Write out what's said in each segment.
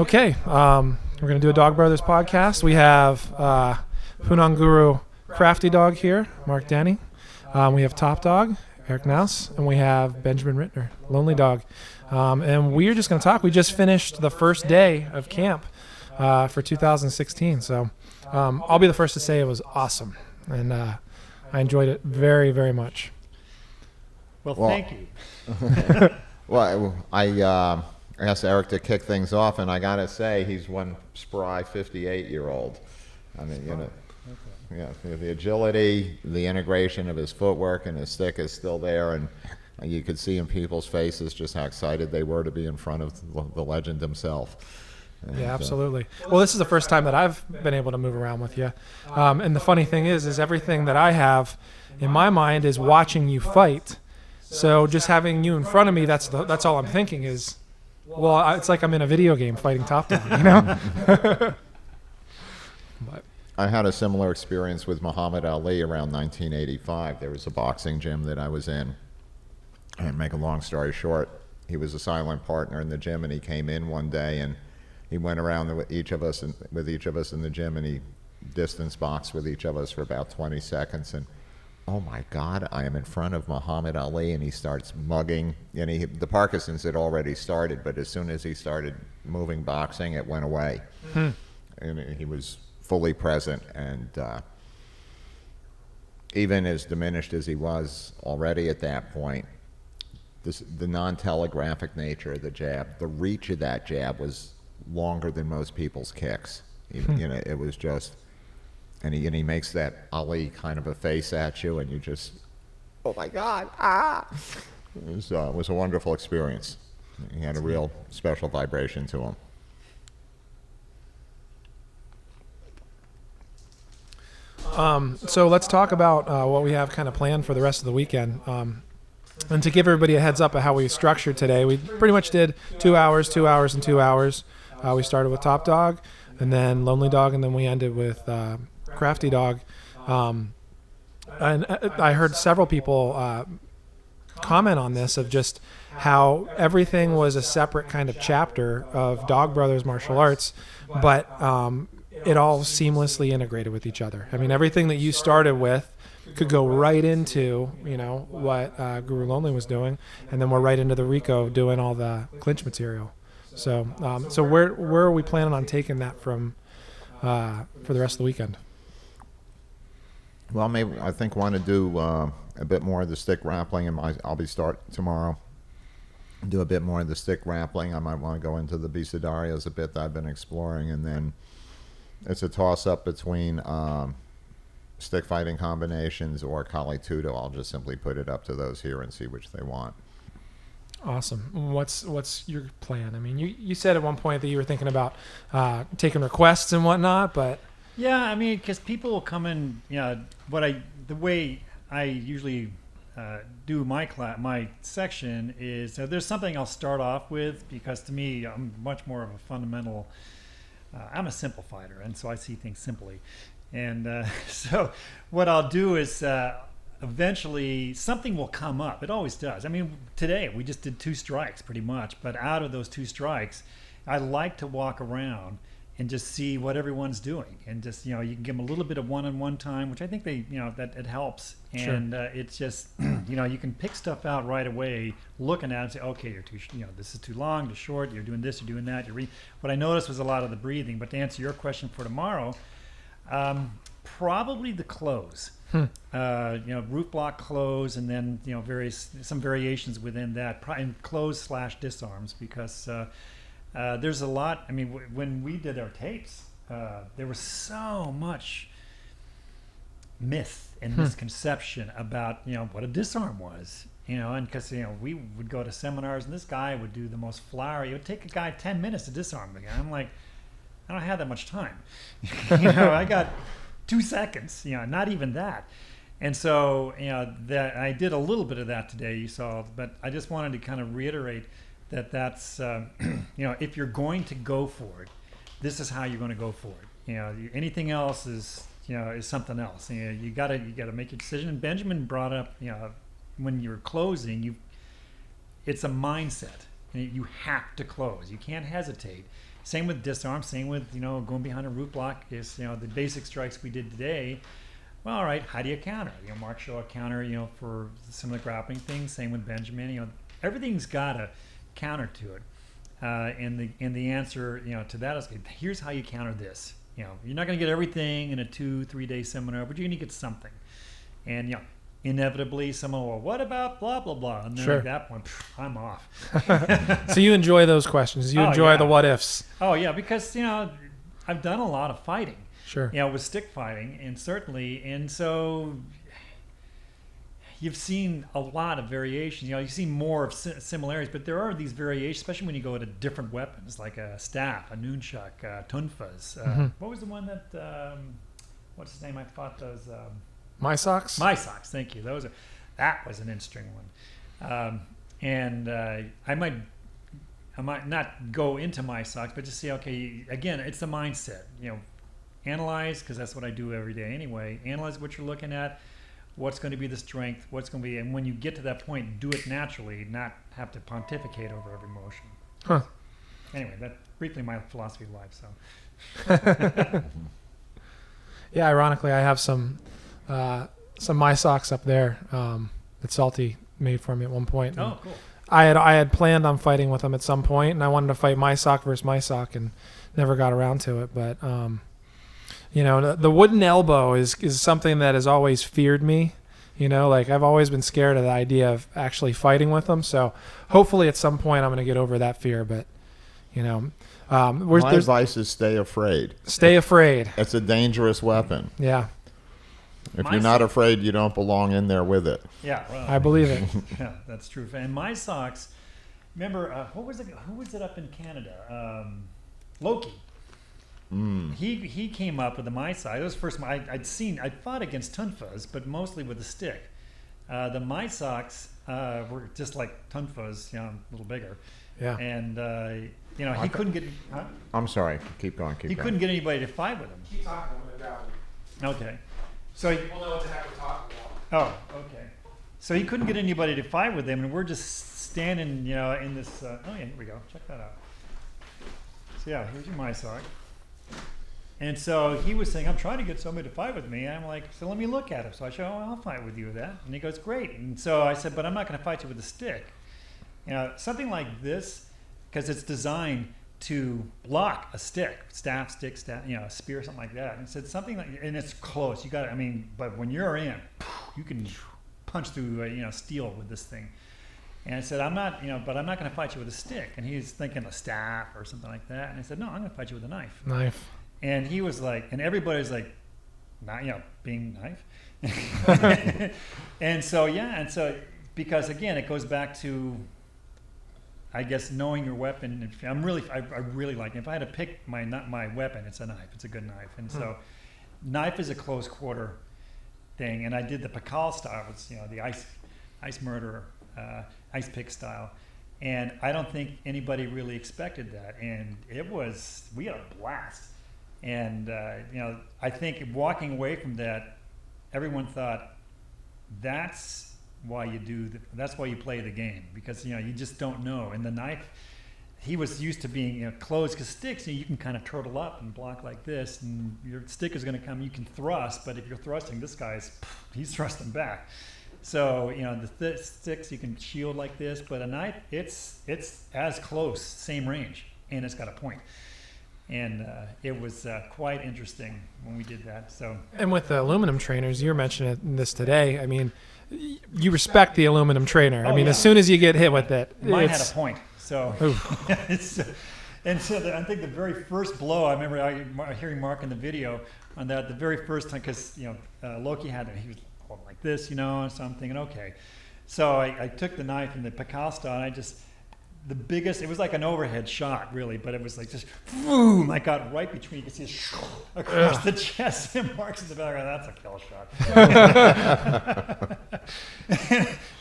Okay, we're going to do a Dog Brothers podcast. We have Hunan Guru Crafty Dog here, Mark Denny. We have Top Dog, Eric Naus, and we have Benjamin Rittner, Lonely Dog. And we're just going to talk. We just finished the first day of camp for 2016. So I'll be the first to say it was awesome. And I enjoyed it very, very much. Well, thank you. Well, I asked Eric to kick things off, and I got to say, he's one spry 58-year-old. I mean, you know, yeah, the agility, the integration of his footwork and his stick is still there, and you could see in people's faces just how excited they were to be in front of the legend himself. And, yeah, absolutely. Well, this is the first time that I've been able to move around with you. And the funny thing is everything that I have in my mind is watching you fight. So just having you in front of me, that's all I'm thinking is, well, it's like I'm in a video game fighting Top Dog, you know? But I had a similar experience with Muhammad Ali around 1985. There was a boxing gym that I was in. And make a long story short, he was a silent partner in the gym, and he came in one day and he went around with each of us in the gym, and he distance boxed with each of us for about 20 seconds. And oh my God, I am in front of Muhammad Ali, and he starts mugging. And the Parkinson's had already started, but as soon as he started moving boxing, it went away. And he was fully present, and even as diminished as he was already at that point, the non-telegraphic nature of the jab, the reach of that jab was longer than most people's kicks. You know, it was just, and he makes that Ali kind of a face at you, and you just, oh my God, ah! It was a wonderful experience. He had a real special vibration to him. So let's talk about what we have kind of planned for the rest of the weekend. And to give everybody a heads up of how we structured today, we pretty much did 2 hours, 2 hours, and 2 hours. We started with Top Dog, and then Lonely Dog, and then we ended with Crafty Dog. And I heard several people comment on this of just how everything was a separate kind of chapter of Dog Brothers Martial Arts, but it all seamlessly integrated with each other. I mean, everything that you started with could go right into, you know, what Guru Lonely was doing, and then we're right into the Rico doing all the clinch material. So where are we planning on taking that from for the rest of the weekend? Well, maybe I think want to do a bit more of the stick grappling, and I'll be starting tomorrow. Do a bit more of the stick grappling. I might want to go into the Bisadarias a bit that I've been exploring, and then it's a toss-up between stick fighting combinations or Kali Tudo. I'll just simply put it up to those here and see which they want. Awesome. What's your plan? I mean, you said at one point that you were thinking about taking requests and whatnot, but Yeah, I mean, because people will come in. You know, the way I usually do my section is there's something I'll start off with, because to me, I'm much more of a fundamental. I'm a simple fighter, and so I see things simply. And so what I'll do is eventually something will come up. It always does. I mean, today we just did 2 strikes pretty much, but out of those 2 strikes, I like to walk around and just see what everyone's doing, and just, you know, you can give them a little bit of one-on-one time, which I think that it helps. And it's just, you know, you can pick stuff out right away, looking at it and say, okay, you're too, you know, this is too long, too short, you're doing this, you're doing that. What I noticed was a lot of the breathing. But to answer your question for tomorrow, probably the close. You know, root block close, and then, you know, some variations within that, and close / disarms, because there's a lot. I mean, when we did our tapes, there was so much myth and misconception about, you know, what a disarm was. You know, and because, you know, we would go to seminars, and this guy would do the most flowery. It would take a guy 10 minutes to disarm the guy. I'm like, I don't have that much time. You know, I got 2 seconds. You know, not even that. And so, you know, that I did a little bit of that today, you saw. But I just wanted to kind of reiterate that's you know, if you're going to go for it, this is how you're going to go for it. You know, anything else is, you know, is something else. You know, you gotta make a decision. And Benjamin brought up, you know, when you're closing, it's a mindset. You have to close. You can't hesitate. Same with disarm. Same with going behind a root block. Is the basic strikes we did today. Well, all right. How do you counter? Mark show a counter. For some of the grappling things. Same with Benjamin. Everything's got a counter to it. And the answer to that is, here's how you counter this. You're not going to get everything in a 2-3 day seminar, but you're going to get something. And inevitably someone will, what about blah blah blah, and then Sure. at that point, I'm off. So you enjoy those questions. You enjoy the what ifs. Oh yeah, because I've done a lot of fighting. Sure. With stick fighting, and so you've seen a lot of variations. You see more of similarities, but there are these variations, especially when you go to different weapons, like a staff, a nunchaku, tunfas. What was the one that? What's his name? I fought those. My socks. My socks. Thank you. That was an interesting one. I might not go into my socks, but just see. Okay, again, it's the mindset. Analyze, because that's what I do every day anyway. Analyze what you're looking at. What's going to be the strength? What's going to be, and when you get to that point, do it naturally, not have to pontificate over every motion. Huh. Anyway, that's briefly my philosophy of life. So. Yeah, ironically, I have some my socks up there that Salty made for me at one point. Oh, cool. I had planned on fighting with him at some point, and I wanted to fight my sock versus my sock, and never got around to it. But the wooden elbow is something that has always feared me. I've always been scared of the idea of actually fighting with them. So hopefully at some point I'm going to get over that fear. But My advice is stay afraid. Stay afraid. It's a dangerous weapon. Yeah. If you're not afraid, you don't belong in there with it. Yeah, well, I believe it. Yeah, that's true. And my socks, remember, who was it up in Canada? Loki. He came up with the my sock. It was the first time I'd fought against tunfas, but mostly with a stick. The my socks were just like tunfas, a little bigger. Yeah. And he couldn't get. Huh? I'm sorry. Keep going. He couldn't get anybody to fight with him. Keep talking. I'm going to grab Okay. So We'll know what the heck we're talking about. Oh, okay. So he couldn't get anybody to fight with him, and we're just standing, in this. Oh yeah, here we go. Check that out. So yeah, here's your my sock. And so he was saying, I'm trying to get somebody to fight with me. And I'm like, so let me look at him. So I show, I'll fight with you with that. And he goes, great. And so I said, but I'm not going to fight you with a stick. Something like this, because it's designed to block a stick, staff, a spear, something like that. And said something like, and it's close. You got it. But when you're in, you can punch through, steel with this thing. And I said, I'm not going to fight you with a stick. And he's thinking a staff or something like that. And I said, no, I'm going to fight you with a knife. Knife. And he was like, and everybody's like, not, being knife. and so because again, it goes back to, I guess, knowing your weapon. I really like it. If I had to pick my weapon, it's a knife. It's a good knife. And so knife is a close quarter thing. And I did the Pakal style. It's, the ice murderer, ice pick style. And I don't think anybody really expected that. And we had a blast. And, I think walking away from that, everyone thought that's why you play the game, because, you just don't know. And the knife, he was used to being closed, because sticks, you can kind of turtle up and block like this, and your stick is going to come, you can thrust, but if you're thrusting, this guy's, he's thrusting back. So, the sticks, you can shield like this, but a knife, it's as close, same range, and it's got a point. And it was quite interesting when we did that. So. And with the aluminum trainers, you were mentioning this today. You respect the aluminum trainer. As soon as you get hit with it, mine had a point. So, and so I think the very first blow, I remember hearing Mark in the video on that. The very first time, because Loki he was holding like this, so I'm thinking, okay. So I took the knife and the Pakal style, and it was like an overhead shot, really, but it was like just, boom, I got right between, you can see it across the chest, and Mark's in the background, that's a kill shot.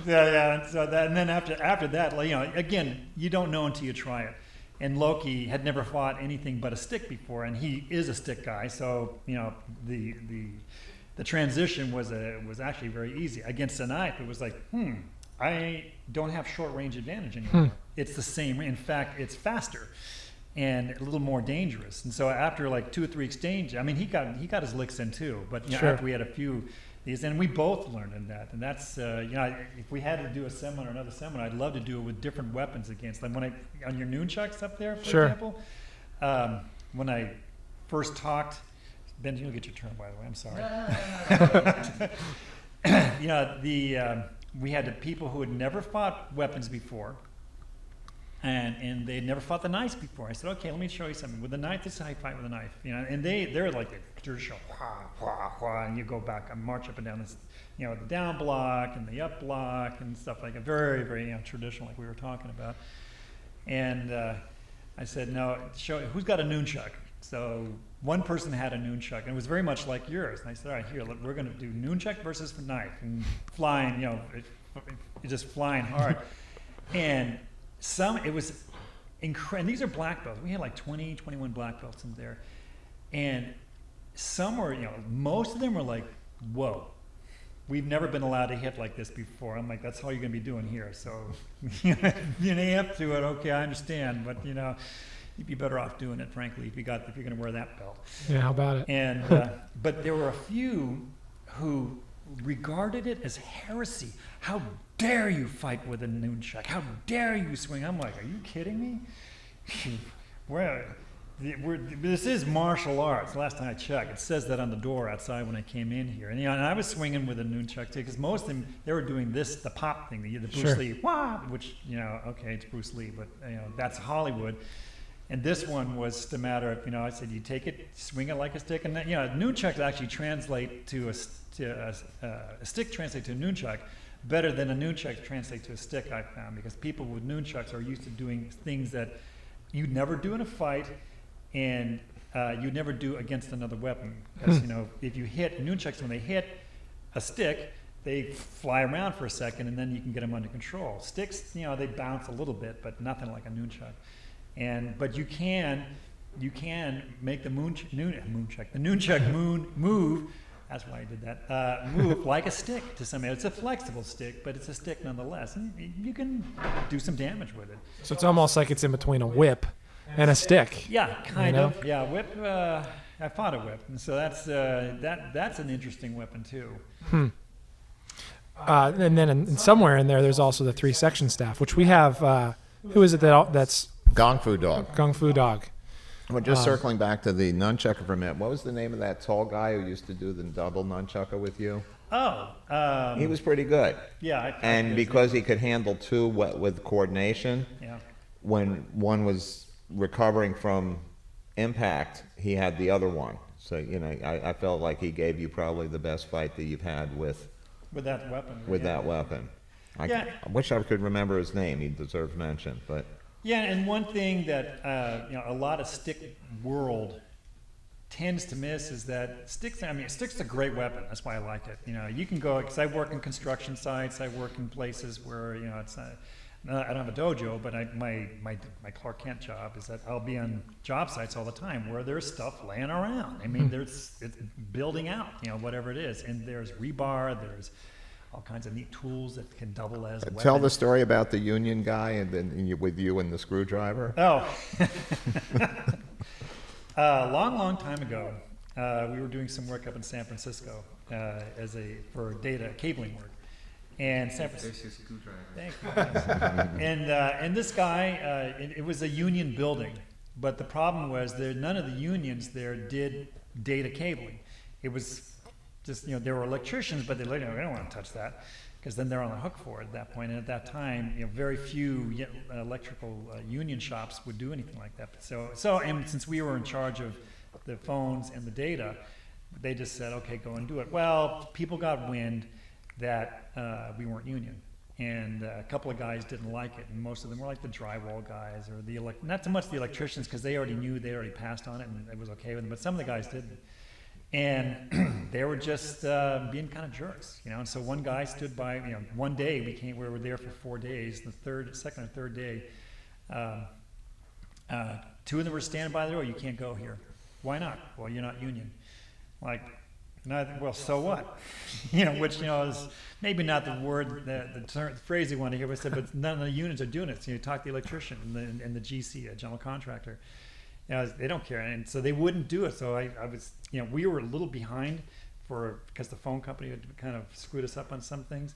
Yeah, and so and then after that, again, you don't know until you try it. And Loki had never fought anything but a stick before, and he is a stick guy, so, the transition was actually very easy. Against a knife, it was like, I don't have short range advantage anymore. It's the same. In fact, it's faster. and a little more dangerous. And so after like 2 or 3 exchanges, I mean, he got his licks in too. But you know, Sure. after we had a few these, and we both learned in that. And that's you know, if we had to do a seminar, another seminar, I'd love to do it with different weapons against. Like when on your nunchucks up there, for Sure. example, when I first talked. Ben, you'll get your turn, by the way. I'm sorry. You know, we had the people who had never fought weapons before, and they'd never fought the knives before. I said, okay, let me show you something. With a knife, this is how you fight with a knife. You know, and they're like the traditional, and you go back and march up and down this, you know, the down block and the up block and stuff like that. Very, very, you know, traditional, like we were talking about. And I said, no, show who's got a nunchuck. So one person had a nunchuck, and it was very much like yours. And I said, all right, here, look, we're going to do nunchuck versus knife, and flying, you know, just flying hard. And it was incredible. These are black belts. We had like 20, 21 black belts in there. And some were, you know, most of them were like, whoa, we've never been allowed to hit like this before. I'm like, that's all you're going to be doing here. So you amp to it, okay, I understand. But, you know, you'd be better off doing it, frankly, if you're going to wear that belt. Yeah, how about it? And but there were a few who regarded it as heresy. How dare you fight with a nunchuck? How dare you swing? I'm like, are you kidding me? This is martial arts. Last time I checked, it says that on the door outside when I came in here. And, you know, and I was swinging with a nunchuck too, because most of them, they were doing this, the pop thing, the Bruce Sure. Lee, wah, which, you know, okay, it's Bruce Lee, but, you know, that's Hollywood. And this one was just a matter of, you know, I said, you take it, swing it like a stick, and then, you know, nunchucks actually translate to a stick translate to a nunchuck better than a nunchuck translate to a stick, I found, because people with nunchucks are used to doing things that you'd never do in a fight, and you'd never do against another weapon. Because, you know, if you hit nunchucks, when they hit a stick, they fly around for a second, and then you can get them under control. Sticks, you know, they bounce a little bit, but nothing like a nunchuck. But you can make the nunchuck move. That's why I did that. Move like a stick to some. It's a flexible stick, but it's a stick nonetheless. And you can do some damage with it. So it's almost like it's in between a whip and a stick. Yeah, kind You know? of. Yeah, whip. I fought a whip, and so that's an interesting weapon too. And then somewhere in there's also the 3-section staff, which we have. Who is it that's Gong Fu Dog. Kung Fu Dog? Well, just circling back to the nunchucker for a minute, what was the name of that tall guy who used to do the double nunchucker with you? Oh, He was pretty good. yeah. And because he could handle two with coordination, yeah. when one was recovering from impact, he had the other one. So, you know, I felt like he gave you probably the best fight that you've had with that weapon. that weapon. Yeah. I wish I could remember his name. He deserves mention, but... Yeah, and one thing that you know, a lot of stick world tends to miss is that sticks. I mean, sticks a great weapon. That's why I like it. You know, you can go, because I work in construction sites. I work in places where, you know, it's I don't have a dojo, but my Clark Kent job is that I'll be on job sites all the time where there's stuff laying around. I mean, it's building out, you know, whatever it is, and there's rebar, there's all kinds of neat tools that can double as weapons. Tell the story about the union guy and then with you and the screwdriver. Oh. Long time ago, we were doing some work up in San Francisco for data cabling work. And San Francisco. Thank you. And this guy, it was a union building, but the problem was none of the unions there did data cabling. It was just, you know, there were electricians, but they don't want to touch that, because then they're on the hook for it at that point. And at that time, you know, very few electrical union shops would do anything like that. So, and since we were in charge of the phones and the data, they just said, okay, go and do it. Well, people got wind that we weren't union, and a couple of guys didn't like it, and most of them were like the drywall guys or not so much the electricians, because they already passed on it and it was okay with them, but some of the guys didn't. And they were just being kind of jerks, you know. And so one guy stood by, you know, one day we were there for 4 days. The second or third day, 2 of them were standing by the door. You can't go here. Why not? Well, you're not union. Like, And I think, well, so what? You know, which, you know, is maybe not the word, the phrase you want to hear, but none of the unions are doing it. So you talk to the electrician and the GC, a general contractor. You know, they don't care. And so they wouldn't do it. So I was, you know, we were a little behind because the phone company had kind of screwed us up on some things.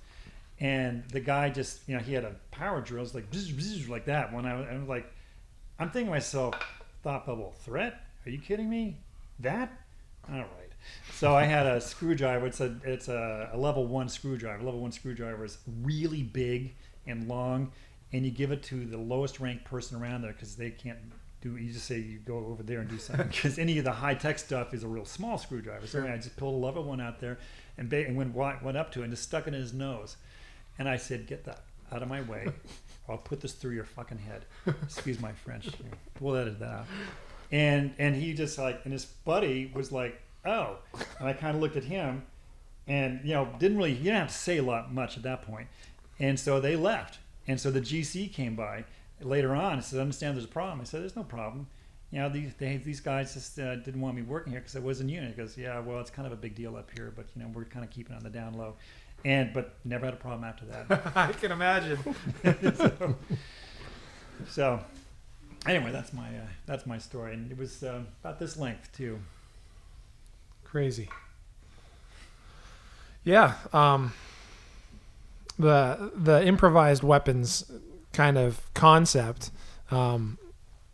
And the guy just, you know, he had a power drill. It was like, bzz, bzz, like that. When I was like, I'm thinking to myself, thought bubble threat? Are you kidding me? That? All right. So I had a screwdriver. It's a level 1 screwdriver. Level 1 screwdriver is really big and long, and you give it to the lowest ranked person around there because they can't do. You just say you go over there and do something because any of the high tech stuff is a real small screwdriver. So I just pulled a level 1 out there and went up to it and just stuck it in his nose, and I said, "Get that out of my way, or I'll put this through your fucking head." Excuse my French. We'll edit that out. And he just like, and his buddy was like, "Oh," and I kind of looked at him, and you know, you didn't have to say much at that point, and so they left, and so the GC came by later on and said, "I understand there's a problem." I said, "There's no problem. You know, these guys just didn't want me working here because I wasn't union." He goes, "Yeah, well, it's kind of a big deal up here, but you know, we're kind of keeping it on the down low," but never had a problem after that. I can imagine. So anyway, that's my story, and it was about this length too. Crazy. Yeah. The improvised weapons kind of concept, you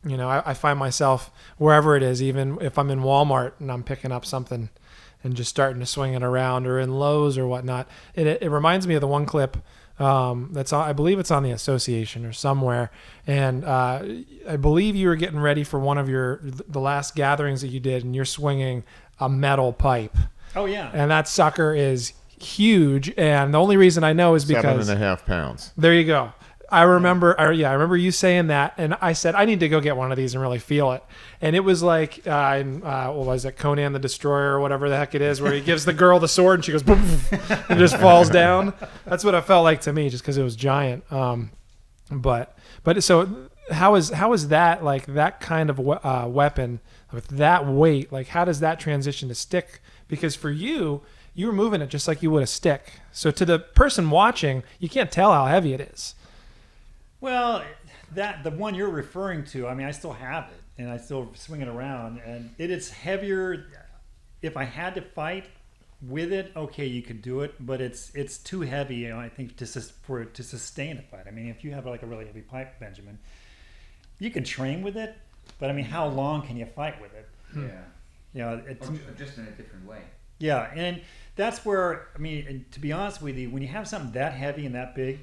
know, I find myself wherever it is, even if I'm in Walmart and I'm picking up something and just starting to swing it around, or in Lowe's or whatnot. It reminds me of the one clip that's on, I believe it's on the Association or somewhere, and I believe you were getting ready for one of the last gatherings that you did, and you're swinging a metal pipe. Oh yeah. And that sucker is huge, and the only reason I know is because 7.5 pounds. There you go. I remember you saying that, and I said I need to go get one of these and really feel it. And it was like, what was it, Conan the Destroyer or whatever the heck it is, where he gives the girl the sword and she goes boom, and just falls down. That's what it felt like to me, just because it was giant. But so how is that, like, that kind of weapon with that weight? Like, how does that transition to stick? Because for you were moving it just like you would a stick. So to the person watching, you can't tell how heavy it is. Well, the one you're referring to, I mean, I still have it, and I still swing it around, and it is heavier. If I had to fight with it, okay, you could do it, but it's too heavy, you know, I think, to sustain a fight. I mean, if you have like a really heavy pipe, Benjamin, you can train with it, but I mean, how long can you fight with it? Yeah. You know, just in a different way. Yeah, and that's where, I mean, and to be honest with you, when you have something that heavy and that big,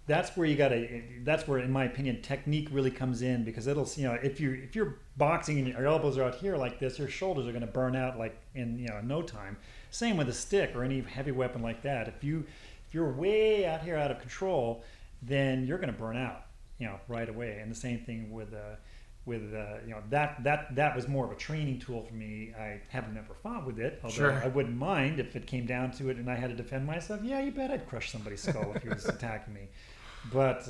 that's where in my opinion, technique really comes in, because it'll, you know, if you're boxing and your elbows are out here like this, your shoulders are going to burn out like in, you know, no time. Same with a stick or any heavy weapon like that. If you're way out here out of control, then you're going to burn out, you know, right away. And the same thing with you know, that was more of a training tool for me. I haven't never fought with it, although Sure. I wouldn't mind if it came down to it and I had to defend myself. Yeah, you bet I'd crush somebody's skull if he was attacking me. But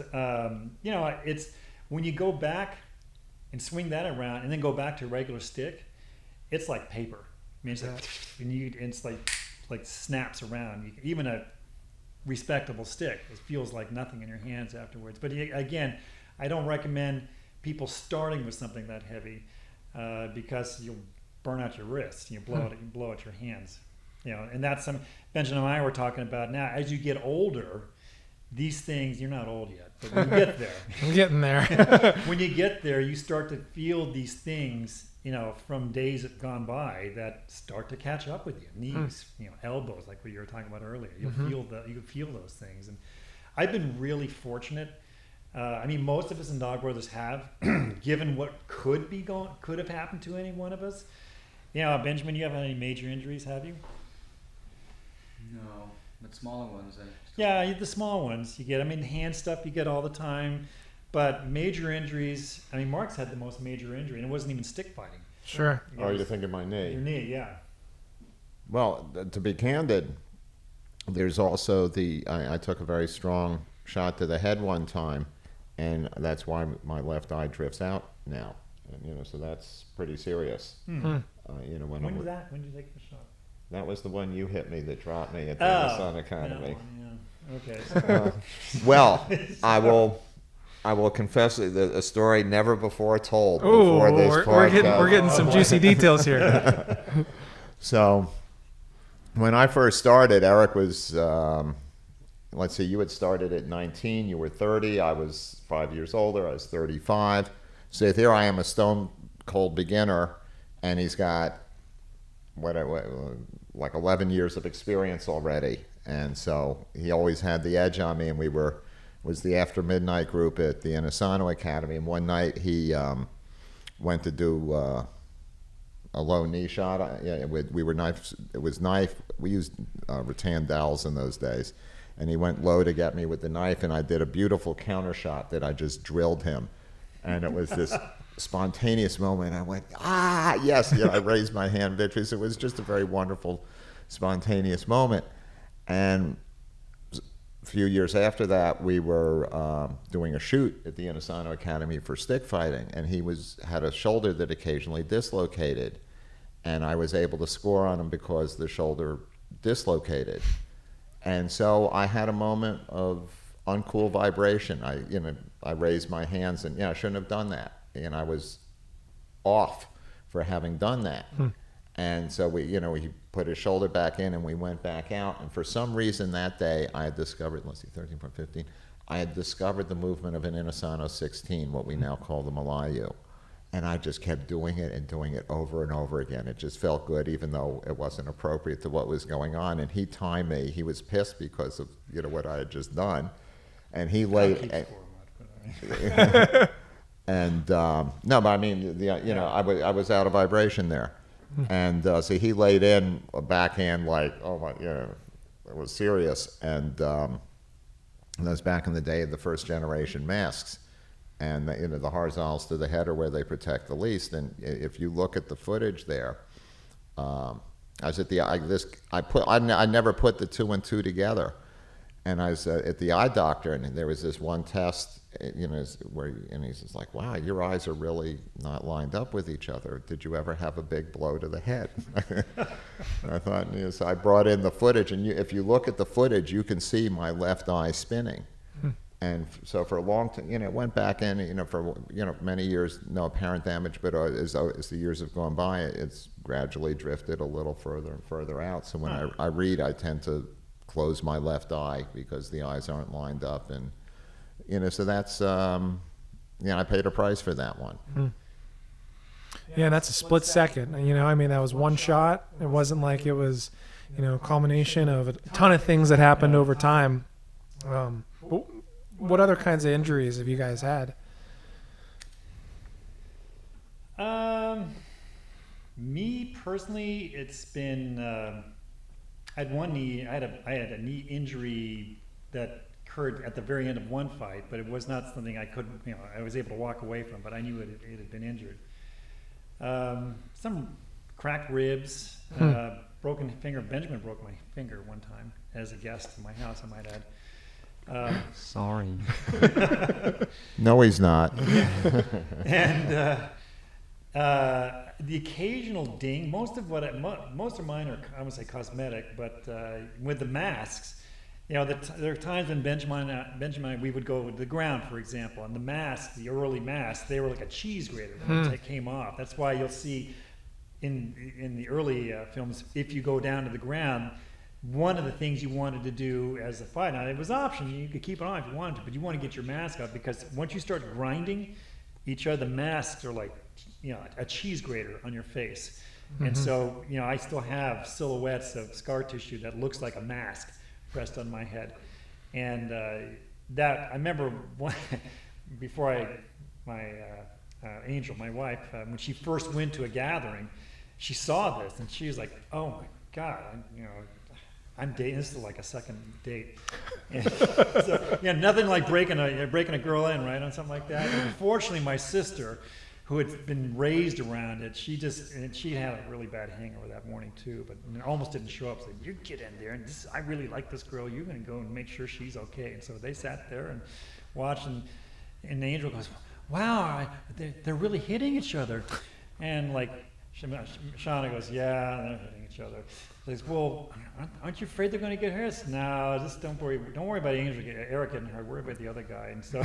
you know, it's when you go back and swing that around and then go back to a regular stick, it's like paper. I mean, it's like, it's like snaps around. Even a respectable stick, it feels like nothing in your hands afterwards. But again, I don't recommend people starting with something that heavy because you'll burn out your wrists. You blow out your hands. You know, and that's Benjamin and I were talking about now. As you get older, these things, you're not old yet, but when you get there, I'm getting there. when you get there, you start to feel these things, you know, from days that gone by that start to catch up with you. Knees, you know, elbows, like what you were talking about earlier. You'll feel those things. And I've been really fortunate. I mean, most of us in Dog Brothers have, given what could have happened to any one of us. You know, Benjamin, you haven't had any major injuries, have you? No, but smaller ones. Yeah, the small ones you get. I mean, the hand stuff you get all the time, but major injuries. I mean, Mark's had the most major injury, and it wasn't even stick fighting. Sure. Oh, you're thinking my knee? Your knee, yeah. Well, to be candid, there's also I took a very strong shot to the head one time, and that's why my left eye drifts out now. And, you know, so that's pretty serious. Hmm. You know, When did you take the shot? That was the one you hit me that dropped me at the Sun Academy. Yeah. Okay. Well, I will confess a story never before told Ooh, before this podcast. we're getting some juicy details here. So, when I first started, Eric was, let's see, you had started at 19, you were 30, I was 5 years older, I was 35. So here I am, a stone cold beginner, and he's got like 11 years of experience already. And so he always had the edge on me, and was the After Midnight group at the Inosanto Academy. And one night he went to do a low knee shot. We were knife. It was knife. We used rattan dowels in those days, and he went low to get me with the knife, and I did a beautiful counter shot that I just drilled him, and it was this spontaneous moment. I went, yes! I raised my hand because it was just a very wonderful, spontaneous moment. And a few years after that, we were doing a shoot at the Inosanto Academy for stick fighting, and he had a shoulder that occasionally dislocated, and I was able to score on him because the shoulder dislocated. And so I had a moment of uncool vibration. I raised my hands, and I shouldn't have done that, and I was off for having done that. And so he put his shoulder back in, and we went back out. And for some reason that day, I had discovered, 13.15, I had discovered the movement of an Inosanto 16, what we now call the Malayu. And I just kept doing it and doing it over and over again. It just felt good, even though it wasn't appropriate to what was going on. And he timed me. He was pissed because of what I had just done. And he laid. And no, but I mean, I was out of vibration there. And so he laid in a backhand like, oh my, it was serious. And that was back in the day of the first generation masks. And the horizontals to the head are where they protect the least. And if you look at the footage there, I was at I never put the 2 and 2 together. And I was at the eye doctor, and there was this one test, and he's just like, wow, your eyes are really not lined up with each other. Did you ever have a big blow to the head? I thought, so I brought in the footage, and if you look at the footage, you can see my left eye spinning. And so for a long time, it went back in, for many years, no apparent damage, but as the years have gone by, it's gradually drifted a little further and further out. So when I read, I tend to close my left eye because the eyes aren't lined up, and so that's I paid a price for that one. Yeah, and that's a split second. That was one shot. It wasn't like it was a culmination of a ton of things that happened over time. What other kinds of injuries have you guys had? Me personally, it's been I had a knee injury that occurred at the very end of one fight, but it was not something I couldn't, I was able to walk away from, but I knew it had been injured. Some cracked ribs, broken finger. Benjamin broke my finger one time as a guest in my house, I might add. Sorry. No, he's not. And the occasional ding. Most of mine are, I would say, cosmetic, but with the masks, there are times when Benjamin and I, we would go to the ground, for example, and the masks, the early masks, they were like a cheese grater when it came off. That's why you'll see in the early films, if you go down to the ground, one of the things you wanted to do as a fight, now it was optional, you could keep it on if you wanted to, but you want to get your mask off, because once you start grinding each other, the masks are like, a cheese grater on your face. And so, I still have silhouettes of scar tissue that looks like a mask pressed on my head. And that, I remember before my Angel, my wife, when she first went to a gathering, she saw this and she was like, oh my God, I'm dating. This is like a second date. And so, nothing like breaking a girl in, right, on something like that. And unfortunately, my sister, who had been raised around it, she had a really bad hangover that morning too, but almost didn't show up. So you get in there, and I really like this girl. You're going to go and make sure she's okay. And so they sat there and watched, and Angel goes, "Wow, they're really hitting each other," and like Shauna goes, yeah, and they're hitting each other. She goes, well, aren't you afraid they're going to get hurt? No, just don't worry about Angel, Eric getting hurt. Worry about the other guy. And so,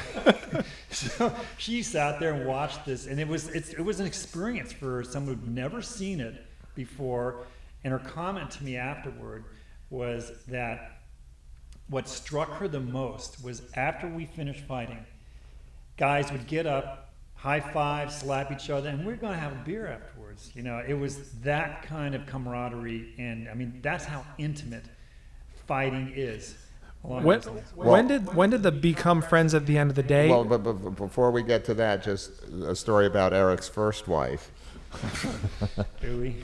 so she sat there and watched this, and it was an experience for someone who'd never seen it before. And her comment to me afterward was that what struck her the most was after we finished fighting, guys would get up, high five, slap each other, and we're going to have a beer afterwards. You know, it was that kind of camaraderie, and I mean, that's how intimate fighting is. When did the become friends at the end of the day? Well, but before we get to that, just a story about Eric's first wife. Really?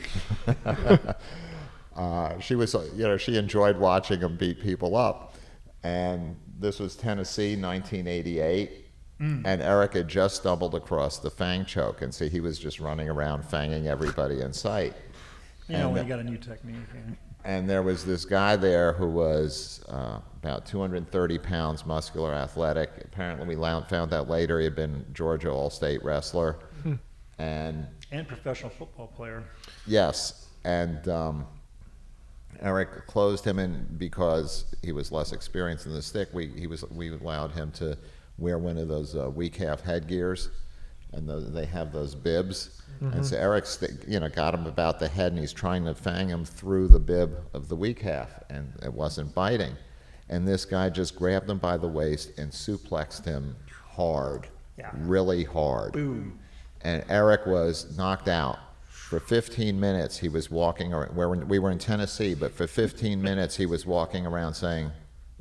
She was, she enjoyed watching him beat people up, and this was Tennessee, 1988. And Eric had just stumbled across the fang choke, and so he was just running around fanging everybody in sight. You know, when you got a new technique. Yeah. And there was this guy there who was about 230 pounds, muscular, athletic. Apparently, we found out later he had been Georgia All-State wrestler. And professional football player. Yes, and Eric closed him in because he was less experienced in the stick. We allowed him to wear one of those weak half headgears, and they have those bibs. And so Eric, got him about the head, and he's trying to fang him through the bib of the weak half, and it wasn't biting. And this guy just grabbed him by the waist and suplexed him hard, really hard. Boom. And Eric was knocked out. For 15 minutes, he was walking around. We were in Tennessee, but for 15 minutes, he was walking around saying,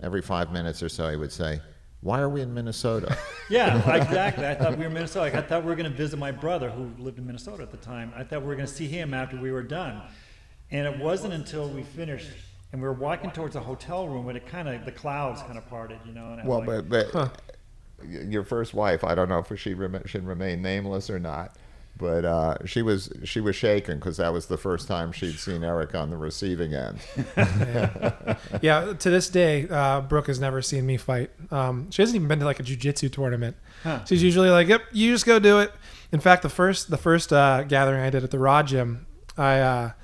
every 5 minutes or so, he would say, "Why are we in Minnesota?" Yeah, exactly. I thought we were in Minnesota. I thought we were going to visit my brother who lived in Minnesota at the time. I thought we were going to see him after we were done. And it wasn't until we finished and we were walking towards a hotel room when the clouds kind of parted, And I'm Well, like, but your first wife, I don't know if she should remain nameless or not, but she was shaken because that was the first time she'd seen Eric on the receiving end. Yeah, to this day, Brooke has never seen me fight. She hasn't even been to like a jiu-jitsu tournament. She's usually like, "Yep, you just go do it." In fact, the first gathering I did at the Raw Gym, my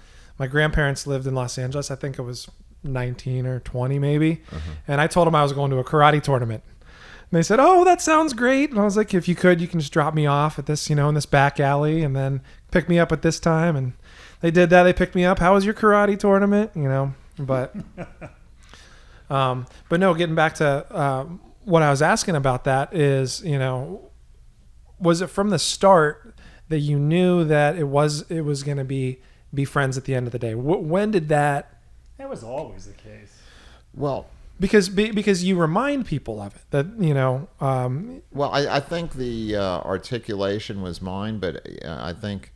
grandparents lived in Los Angeles. I think it was 19 or 20 maybe, and I told them I was going to a karate tournament. And they said, "Oh, that sounds great." And I was like, "If you could, you can just drop me off at this, in this back alley, and then pick me up at this time." And they did that. They picked me up. "How was your karate tournament?" But no, getting back to what I was asking about that is, was it from the start that you knew that it was going to be friends at the end of the day? When did that? that was always the case. Well, because you remind people of it that well, I think the articulation was mine, but I think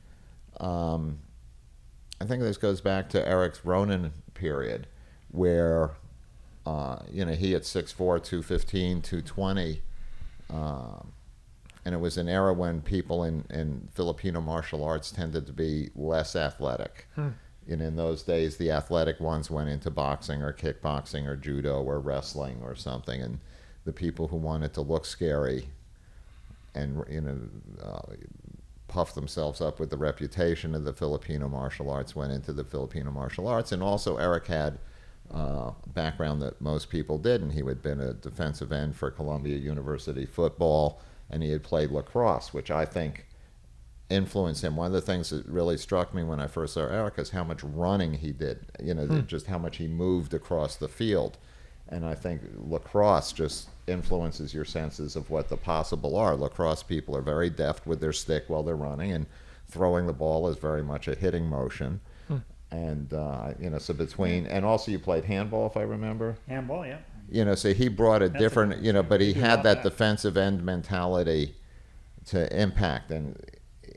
this goes back to Eric's Ronin period, where he at 6'4", 215, 220, and it was an era when people in Filipino martial arts tended to be less athletic. In those days, the athletic ones went into boxing or kickboxing or judo or wrestling or something, and the people who wanted to look scary and puff themselves up with the reputation of the Filipino martial arts went into the Filipino martial arts. And also Eric had background that most people didn't. He had been a defensive end for Columbia University football, and he had played lacrosse, which I think influenced him. One of the things that really struck me when I first saw Eric is how much running he did, just how much he moved across the field. And I think lacrosse just influences your senses of what the possible are. Lacrosse people are very deft with their stick while they're running, and throwing the ball is very much a hitting motion. And, so between, and also you played handball, if I remember. Handball, yeah. So he brought a different, but he had that that. defensive end mentality to impact. And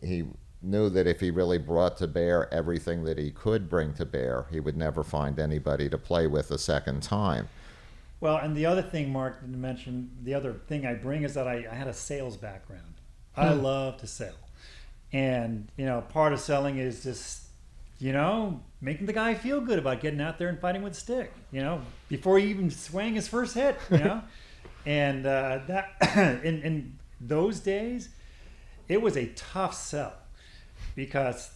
he knew that if he really brought to bear everything that he could bring to bear, he would never find anybody to play with a second time. Well, and the other thing, Mark didn't mention, the other thing I bring is that I had a sales background. I love to sell. And, part of selling is just, making the guy feel good about getting out there and fighting with a stick, before he even swang his first hit, And that in those days, it was a tough sell because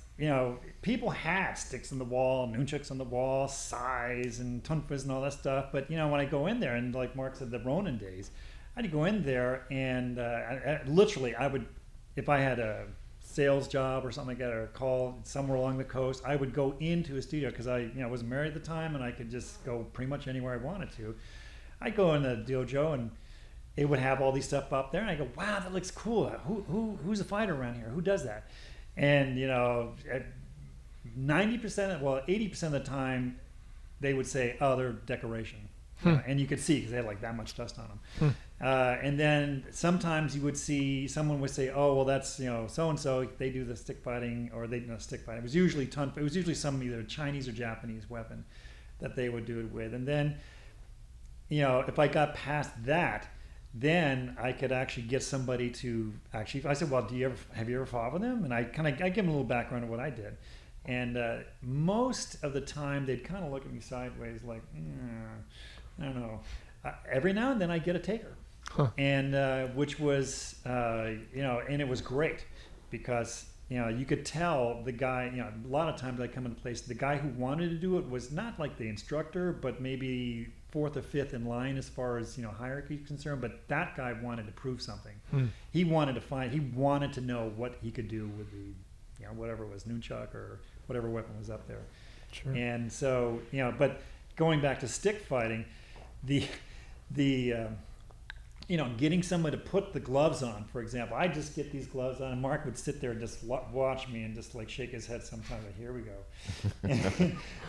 people had sticks on the wall, nunchucks on the wall, sais and tonfas and all that stuff. But when I go in there, and like Mark said, the Ronin days, I'd go in there and literally I would, if I had a sales job or something like that, or a call somewhere along the coast, I would go into a studio because I wasn't married at the time and I could just go pretty much anywhere I wanted to. I'd go in the dojo and it would have all these stuff up there, and I go, wow, that looks cool. Who's a fighter around here? Who does that? And 80% of the time, they would say, oh, they're decoration. And you could see because they had like that much dust on them. And then sometimes you would see someone would say, oh, well, that's so and so. They do the stick fighting, or they do stick fighting. It was usually some either Chinese or Japanese weapon that they would do it with. And then if I got past that, then I could actually get somebody to actually. I said, well, have you ever fought with them? And I give them a little background of what I did. And most of the time, they'd kind of look at me sideways, like, I don't know. Every now and then, I get a taker, and which was, and it was great because you could tell the guy. A lot of times I come into place. The guy who wanted to do it was not like the instructor, but maybe fourth or fifth in line as far as hierarchy is concerned. But that guy wanted to prove something. He wanted to He wanted to know what he could do with the whatever it was, nunchak or whatever weapon was up there. Sure. And so but going back to stick fighting, the getting someone to put the gloves on, for example. I just get these gloves on, and Mark would sit there and just watch me and just like shake his head sometimes, like, here we go.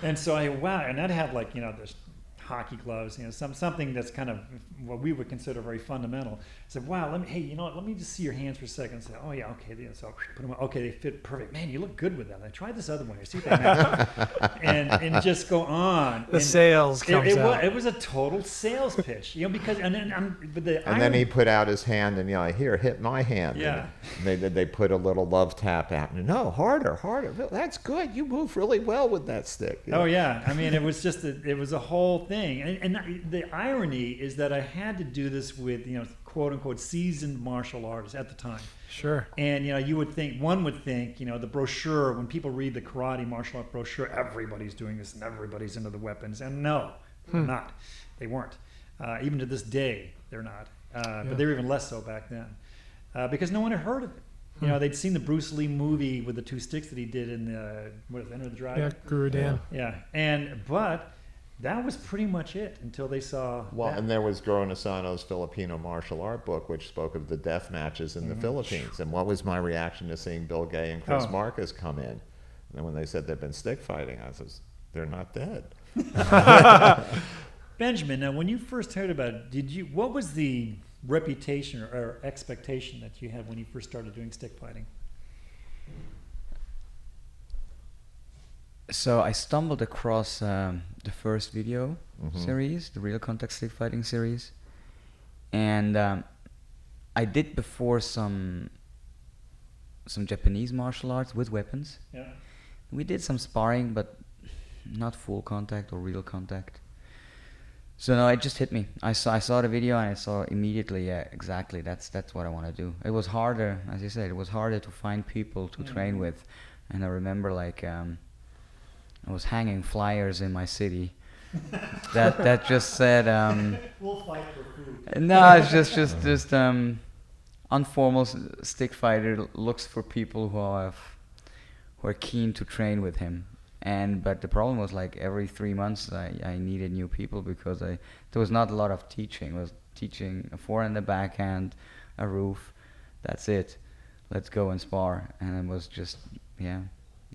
And so and I'd have like this hockey gloves, something that's kind of what we would consider very fundamental. I said, wow, let me just see your hands for a second. I said, oh yeah, okay. So put them on. Okay, they fit perfect. Man, you look good with them. I tried this other one here. See if they match. and just go on. The sales comes out. It was a total sales pitch, because then he put out his hand and here, hit my hand. Yeah. And they put a little love tap out. And no, harder. That's good. You move really well with that stick. Oh yeah. I mean, it was just it was a whole thing. And the irony is that I had to do this with quote unquote seasoned martial artists at the time. Sure. And one would think the brochure, when people read the karate martial art brochure, everybody's doing this and everybody's into the weapons. And no, they're not. They weren't. Even to this day, they're not. But they were even less so back then, because no one had heard of it. They'd seen the Bruce Lee movie with the two sticks that he did in Enter the Dragon. Yeah, Guru Dan. Yeah, but that was pretty much it until they saw. Well, that. and there was Goro Asano's Filipino martial art book, which spoke of the death matches in the Philippines. And what was my reaction to seeing Bill Gay and Chris Marcus come in? And then when they said they've been stick fighting, I said, they're not dead. Benjamin, now when you first heard about it, what was the reputation or expectation that you had when you first started doing stick fighting? So I stumbled across the first video series, the Real Contact Stick Fighting series, and I did before some Japanese martial arts with weapons. Yeah. We did some sparring, but not full contact or real contact. So no, it just hit me. I saw the video and I saw immediately, yeah, exactly. That's what I want to do. It was harder, as you said, it was harder to find people to train with, and I remember I was hanging flyers in my city that just said We'll fight for food. no, it's just informal stick fighter looks for people who are keen to train with him. But the problem was like every 3 months I needed new people because there was not a lot of teaching. It was teaching a forehand, a backhand, a roof. That's it. Let's go and spar. And it was just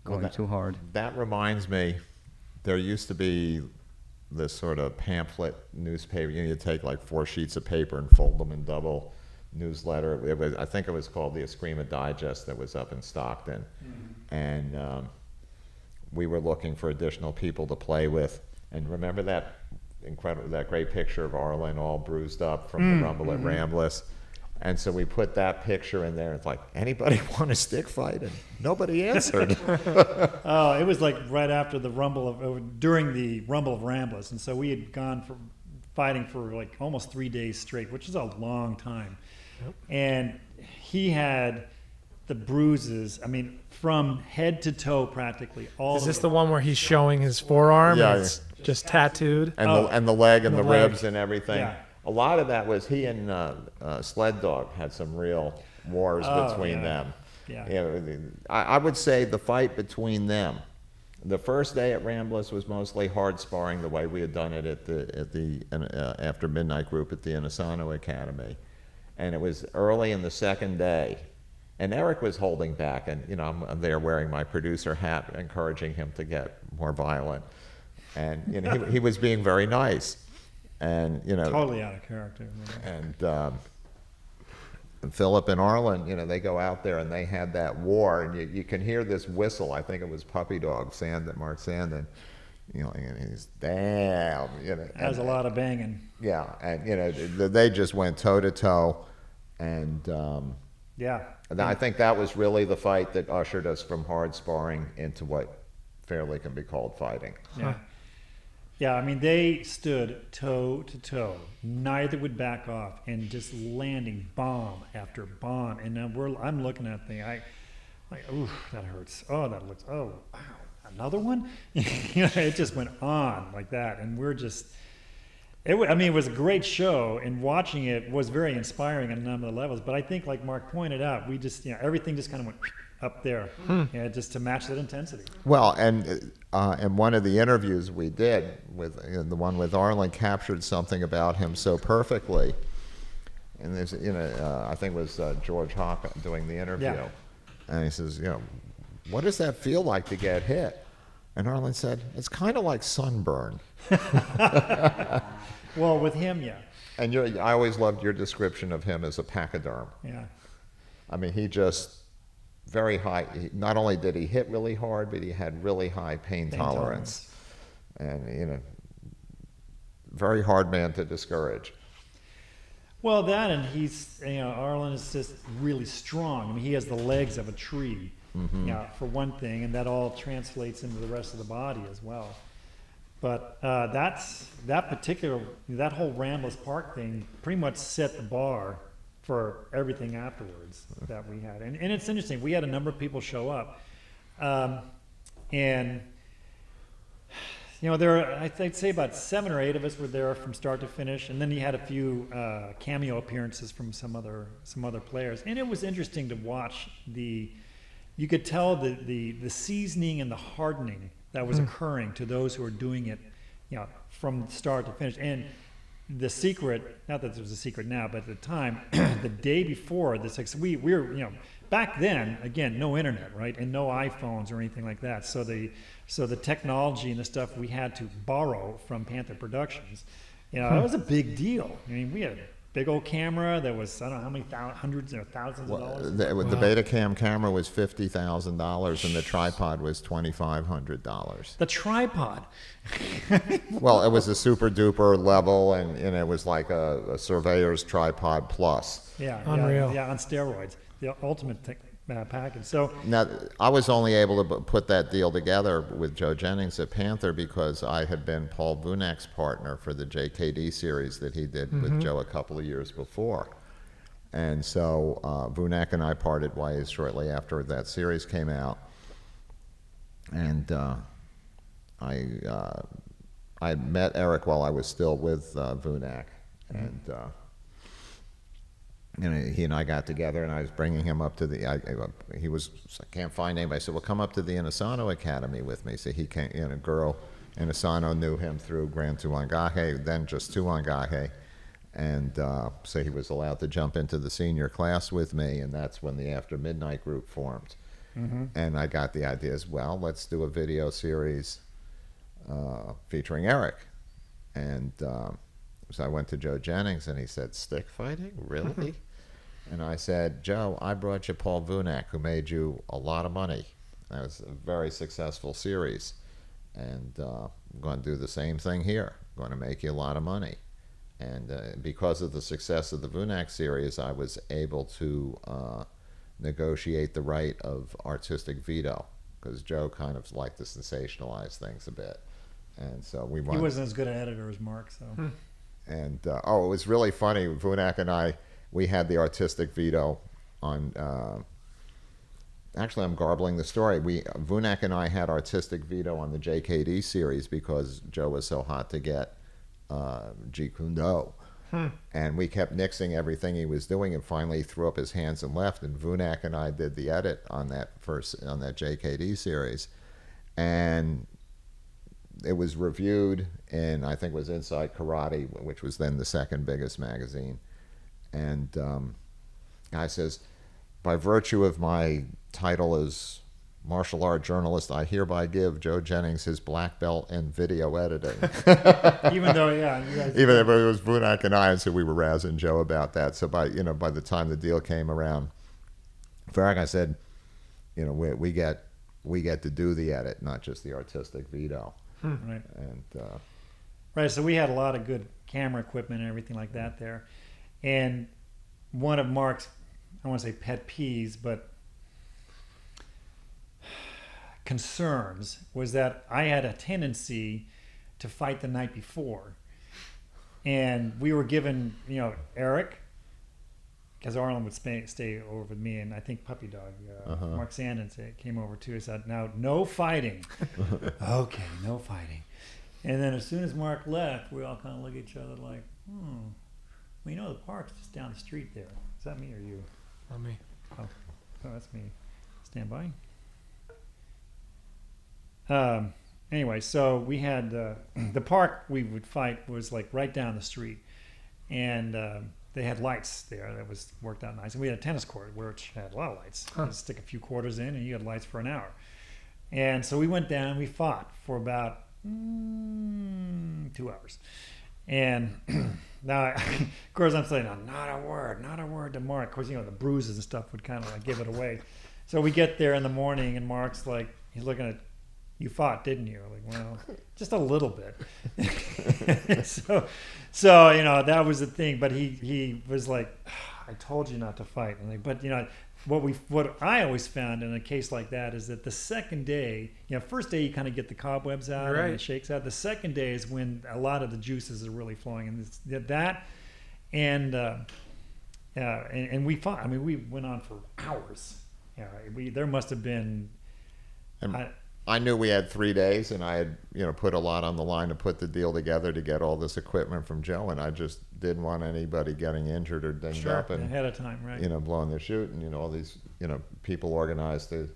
going too hard. That reminds me, there used to be this sort of pamphlet newspaper. You take like 4 sheets of paper and fold them in double newsletter. I think it was called the Eskrima Digest that was up in Stockton. And we were looking for additional people to play with. And remember that great picture of Arlen all bruised up from the Rumble at Rambless? And so we put that picture in there. It's like, anybody want to stick fight? And nobody answered. Oh, it was like right after during the Rumble of Rambless. And so we had gone for fighting for like almost 3 days straight, which is a long time. Yep. And he had the bruises. I mean, from head to toe, practically all. Is this the one where he's showing his forearm? Yeah, and it's just tattooed. And Oh. the leg and the leg. ribs and everything. Yeah. A lot of that was he and Sled Dog had some real wars Oh, between yeah. them. Yeah. You know, I would say the fight between them. The first day at Ramblers was mostly hard sparring, the way we had done it at the after midnight group at the Inosanto Academy, and it was early in the second day, and Eric was holding back, and you know I'm there wearing my producer hat, encouraging him to get more violent, and you know he was being very nice, and you know Totally out of character. and Philip and Arlen, you know, they go out there and they had that war, and you can hear this whistle. I think it was Puppy Dog, Mark Sandin, you know, and he's damn, you know. Has a lot of banging. Yeah, and you know, they just went toe to toe, and Yeah. I think that was really the fight that ushered us from hard sparring into what fairly can be called fighting. Yeah. Yeah, I mean, they stood toe to toe. Neither would back off, and just landing bomb after bomb. And I'm looking at the ooh, that hurts. Oh, that looks. Oh, wow, another one. You know, it just went on like that, and we're just. It was a great show, and watching it was very inspiring on a number of levels. But I think, like Mark pointed out, we just, you know, everything just kind of went up there, just to match that intensity. Well, and one of the interviews we did with the one with Arlen captured something about him so perfectly. And there's, you know, I think it was George Hawk doing the interview, Yeah. and he says, you know, what does that feel like to get hit? And Arlen said, it's kind of like sunburn. Well, with him, yeah, And I always loved your description of him as a pachyderm. yeah. I mean, he just very high. Not only did he hit really hard, but he had really high pain tolerance, and you know, very hard man to discourage. Well, that, and he's, you know, Arlen is just really strong. I mean, he has the legs of a tree, you know, for one thing, and that all translates into the rest of the body as well. But that whole Ramblers Park thing pretty much set the bar for everything afterwards that we had. And it's interesting, we had a number of people show up, and you know, I'd say about 7 or 8 of us were there from start to finish, and then you had a few cameo appearances from some other players, and it was interesting to watch you could tell the seasoning and the hardening that was occurring to those who were doing it, you know, from start to finish. And the secret, not that there's a secret now, but at the time, the day before this, like, we were, you know, back then, again, no internet, right, and no iPhones or anything like that. So the technology and the stuff we had to borrow from Panther Productions, you know, that was a big deal. I mean, we had a big old camera that was, I don't know how many hundreds or thousands of dollars. The Betacam camera was $50,000, and the tripod was $2,500. The tripod. Well, it was a super duper level, and it was like a surveyor's tripod plus. Yeah, Unreal. Yeah, on steroids. The ultimate package. So Now, I was only able to put that deal together with Joe Jennings at Panther because I had been Paul Vunak's partner for the JKD series that he did with Joe a couple of years before. And so Vunak and I parted ways shortly after that series came out. And I met Eric while I was still with Vunak. And he and I got together, and I was bringing him up to I can't find anybody. I said, well, come up to the Inosanto Academy with me. So he came, a girl, Inosanto knew him through Grand Tuangahe, then just Tuangahe. And so he was allowed to jump into the senior class with me, and that's when the After Midnight group formed. And I got the idea as well, let's do a video series featuring Eric. And so I went to Joe Jennings, and he said, stick fighting? Really? And I said, Joe, I brought you Paul Vunak, who made you a lot of money. That was a very successful series. And I'm going to do the same thing here. I'm going to make you a lot of money. And because of the success of the Vunak series, I was able to negotiate the right of artistic veto, because Joe kind of liked to sensationalize things a bit. And so we he wasn't as good an editor as Mark, so. And it was really funny. Vunak and I, we had the artistic veto on actually, I'm garbling the story. Vunak and I had artistic veto on the JKD series because Joe was so hot to get Jeet Kune Do. And we kept nixing everything he was doing, and finally he threw up his hands and left. And Vunak and I did the edit on that JKD series, and it was reviewed in, I think it was Inside Karate, which was then the second biggest magazine. And guy says, by virtue of my title as martial art journalist, I hereby give Joe Jennings his black belt in video editing. Even though, yeah, you guys, Even if it was Vunak and I, and so we were razzing Joe about that. So by the time the deal came around, Farag, I said, we get to do the edit, not just the artistic veto. right. And Right, so we had a lot of good camera equipment and everything like that there. And one of Mark's, I want to say pet peeves, but concerns was that I had a tendency to fight the night before. And we were given, Eric, because Arlen would stay over with me, and I think Puppy Dog, Mark Sandin came over too. He said, now, no fighting. Okay, no fighting. And then as soon as Mark left, we all kind of look at each other like, well, the park's just down the street there. Is that me or you? Not me. Oh, that's me. Stand by. Anyway, so we had the park we would fight was like right down the street, and they had lights there that was worked out nice. And we had a tennis court which had a lot of lights. You just stick a few quarters in, and you had lights for an hour. And so we went down and we fought for about 2 hours. And now, of course, I'm saying, not a word to Mark. Of course, the bruises and stuff would kind of like give it away. So we get there in the morning, and Mark's like, he's looking at, you fought, didn't you? I'm like, well, just a little bit. so that was the thing. But he was like, I told you not to fight. And like, but what I always found in a case like that is that the second day, first day you kind of get the cobwebs out and it shakes out. The second day is when a lot of the juices are really flowing, and and we fought. I mean, we went on for hours. There must have been. I knew we had 3 days, and I had put a lot on the line to put the deal together to get all this equipment from Joe, and I just didn't want anybody getting injured or dinged up and ahead of time, right? Blowing their chute, and all these people organized to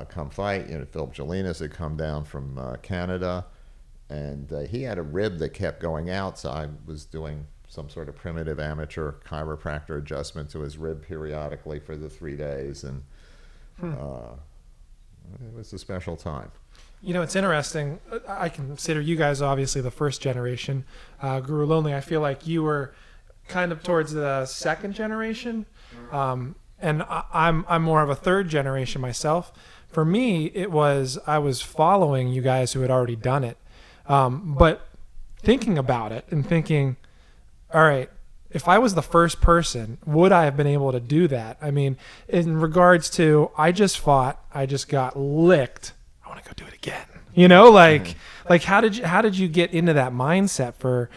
come fight. Philip Jelinas had come down from Canada, and he had a rib that kept going out, so I was doing some sort of primitive amateur chiropractor adjustment to his rib periodically for the 3 days, and it was a special time. It's interesting. I consider you guys obviously the first generation. Guru Lonely, I feel like you were kind of towards the second generation, and I'm more of a third generation myself. For me, I was following you guys who had already done it, but thinking about it and thinking, all right, if I was the first person, would I have been able to do that? I mean, in regards to, I just fought, I just got licked, I want to go do it again. Like how did you get into that mindset for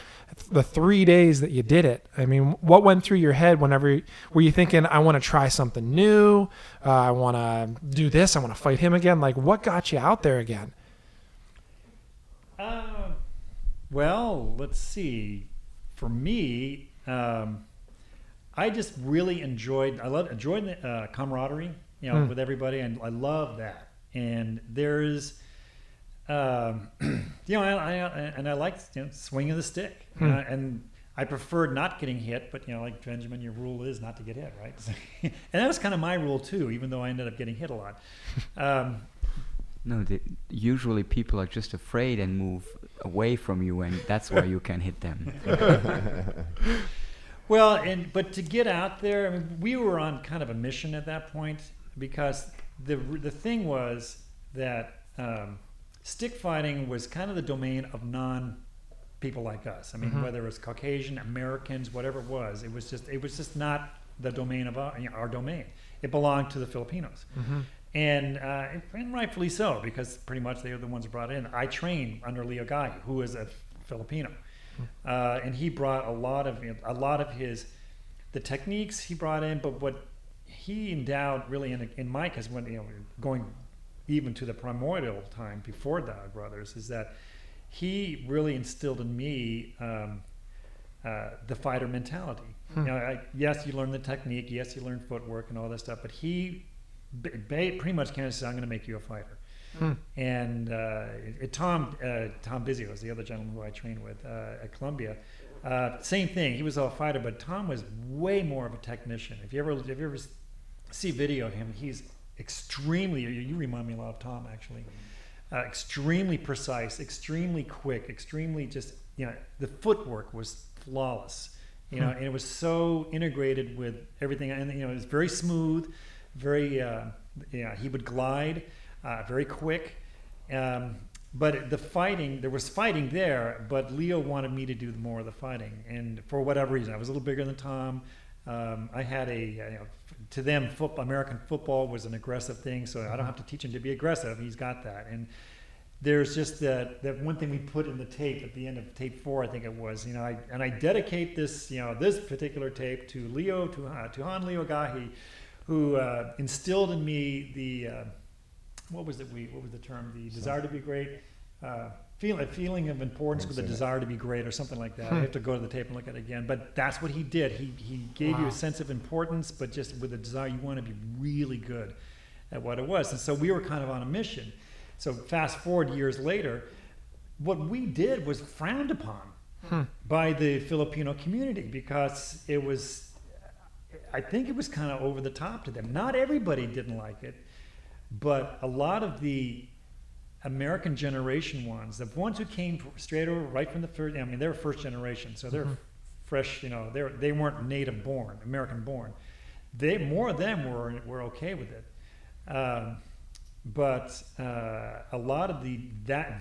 the 3 days that you did it? I mean, what went through your head were you thinking, I want to try something new, I want to do this, I want to fight him again? Like, what got you out there again? Well, let's see. For me, I just really enjoyed the camaraderie, with everybody, and I love that. And there's, I like swinging the stick, and I preferred not getting hit. But like Benjamin, your rule is not to get hit, right? And that was kind of my rule too, even though I ended up getting hit a lot. No, usually people are just afraid and move away from you, and that's why you can hit them. Well, but to get out there, I mean, we were on kind of a mission at that point, because the thing was that stick fighting was kind of the domain of non-people like us. I mean, whether it was Caucasian, Americans, whatever it was just not the domain of our domain. It belonged to the Filipinos. And rightfully so, because pretty much they were the ones who brought it in. I trained under Leo Guy, who is a Filipino, and he brought a lot of the techniques he brought in. But what he endowed really in my case, when going even to the primordial time before Dog Brothers, is that he really instilled in me the fighter mentality. Yes, you learn the technique, yes, you learn footwork and all that stuff, but he pretty much kind of said, I'm going to make you a fighter. And Tom Bizio was the other gentleman who I trained with at Columbia. Same thing. He was a fighter, but Tom was way more of a technician. If you ever see video of him, he's extremely. You remind me a lot of Tom, actually. Extremely precise, extremely quick, extremely just. The footwork was flawless. And it was so integrated with everything, and it was very smooth, very. He would glide, very quick. But the fighting, there was fighting there, but Leo wanted me to do more of the fighting. And for whatever reason, I was a little bigger than Tom. I had to them, American football was an aggressive thing, so I don't have to teach him to be aggressive. He's got that. And there's just that one thing we put in the tape at the end of tape 4, I think it was, I dedicate this, this particular tape to Leo, to Han Leo Gahi, who instilled in me the, what was the term? The desire to be great, feeling of importance with a desire to be great, or something like that. I have to go to the tape and look at it again. But that's what he did. He gave you a sense of importance, but just with a desire, you want to be really good at what it was. And so we were kind of on a mission. So fast forward years later, what we did was frowned upon by the Filipino community, because it was, I think it was kind of over the top to them. Not everybody didn't like it, but a lot of the American generation ones, the ones who came straight over right from the first, they were first generation, so they're fresh, they weren't native born, American born. More of them were okay with it. But a lot of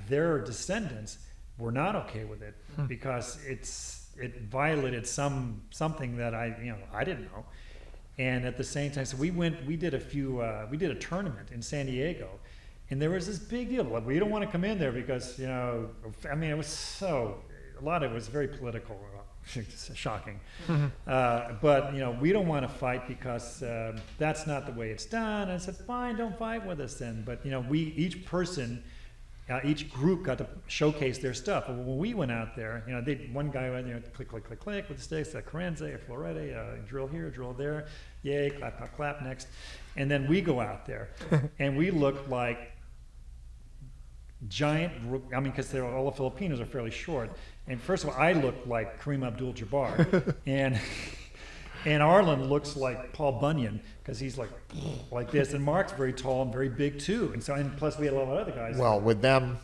their descendants were not okay with it, because it violated something that I didn't know. And at the same time, so we did a tournament in San Diego, and there was this big deal. Like, we don't want to come in there because, it was a lot of it was very political, shocking. But, we don't want to fight because that's not the way it's done. And I said, fine, don't fight with us then. But, each group got to showcase their stuff. But when we went out there, one guy went, click, click, click, click with the sticks, a carenze, a florete, drill here, drill there, yay, clap, clap, clap, next. And then we go out there, and we look like giant, because all the Filipinos are fairly short. And first of all, I look like Kareem Abdul-Jabbar, and Arlen looks like Paul Bunyan, because he's like this, and Mark's very tall and very big too. And plus we had a lot of other guys. Well, with them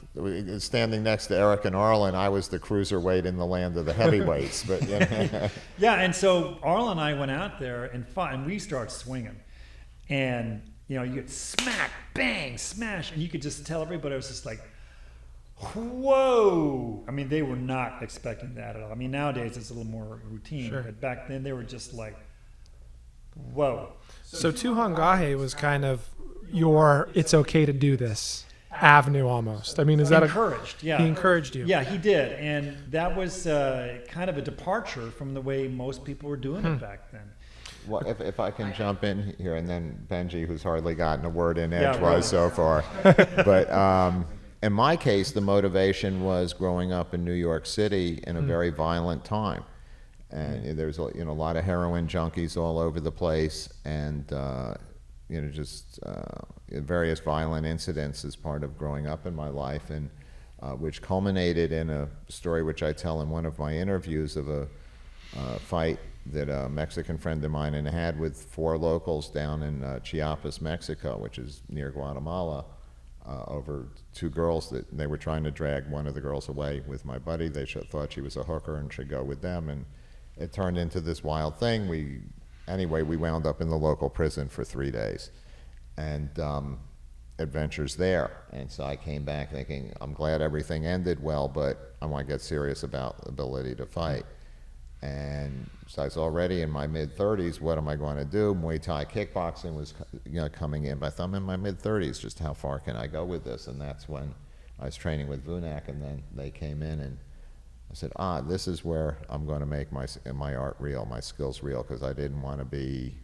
standing next to Eric and Arlen, I was the cruiserweight in the land of the heavyweights. But yeah, and so Arlen and I went out there and fought, and we start swinging, and you get smack, bang, smash, and you could just tell everybody was just like, whoa! They were not expecting that at all. Nowadays it's a little more routine, but back then they were just like, whoa. So Tuhangahe was kind of your "it's okay to do this" avenue almost. Is that encouraged? Yeah, he encouraged you. Yeah, he did, and that was kind of a departure from the way most people were doing it back then. Well, if I can jump in here, and then Benji, who's hardly gotten a word in edgewise so far, but. In my case, the motivation was growing up in New York City in a very violent time, and there's a lot of heroin junkies all over the place, and various violent incidents as part of growing up in my life, and which culminated in a story which I tell in one of my interviews of a fight that a Mexican friend of mine had with 4 locals down in Chiapas, Mexico, which is near Guatemala. Over 2 girls that they were trying to drag one of the girls away with my buddy. They thought she was a hooker and should go with them, and it turned into this wild thing. We wound up in the local prison for 3 days, and adventures there. And so I came back thinking, I'm glad everything ended well, but I want to get serious about the ability to fight. And so I was already in my mid-30s. What am I going to do? Muay Thai kickboxing was coming in, but I thought, I'm in my mid-30s. Just how far can I go with this? And that's when I was training with Vunak, and then they came in, and I said, this is where I'm going to make my art real, my skills real, because I didn't want to be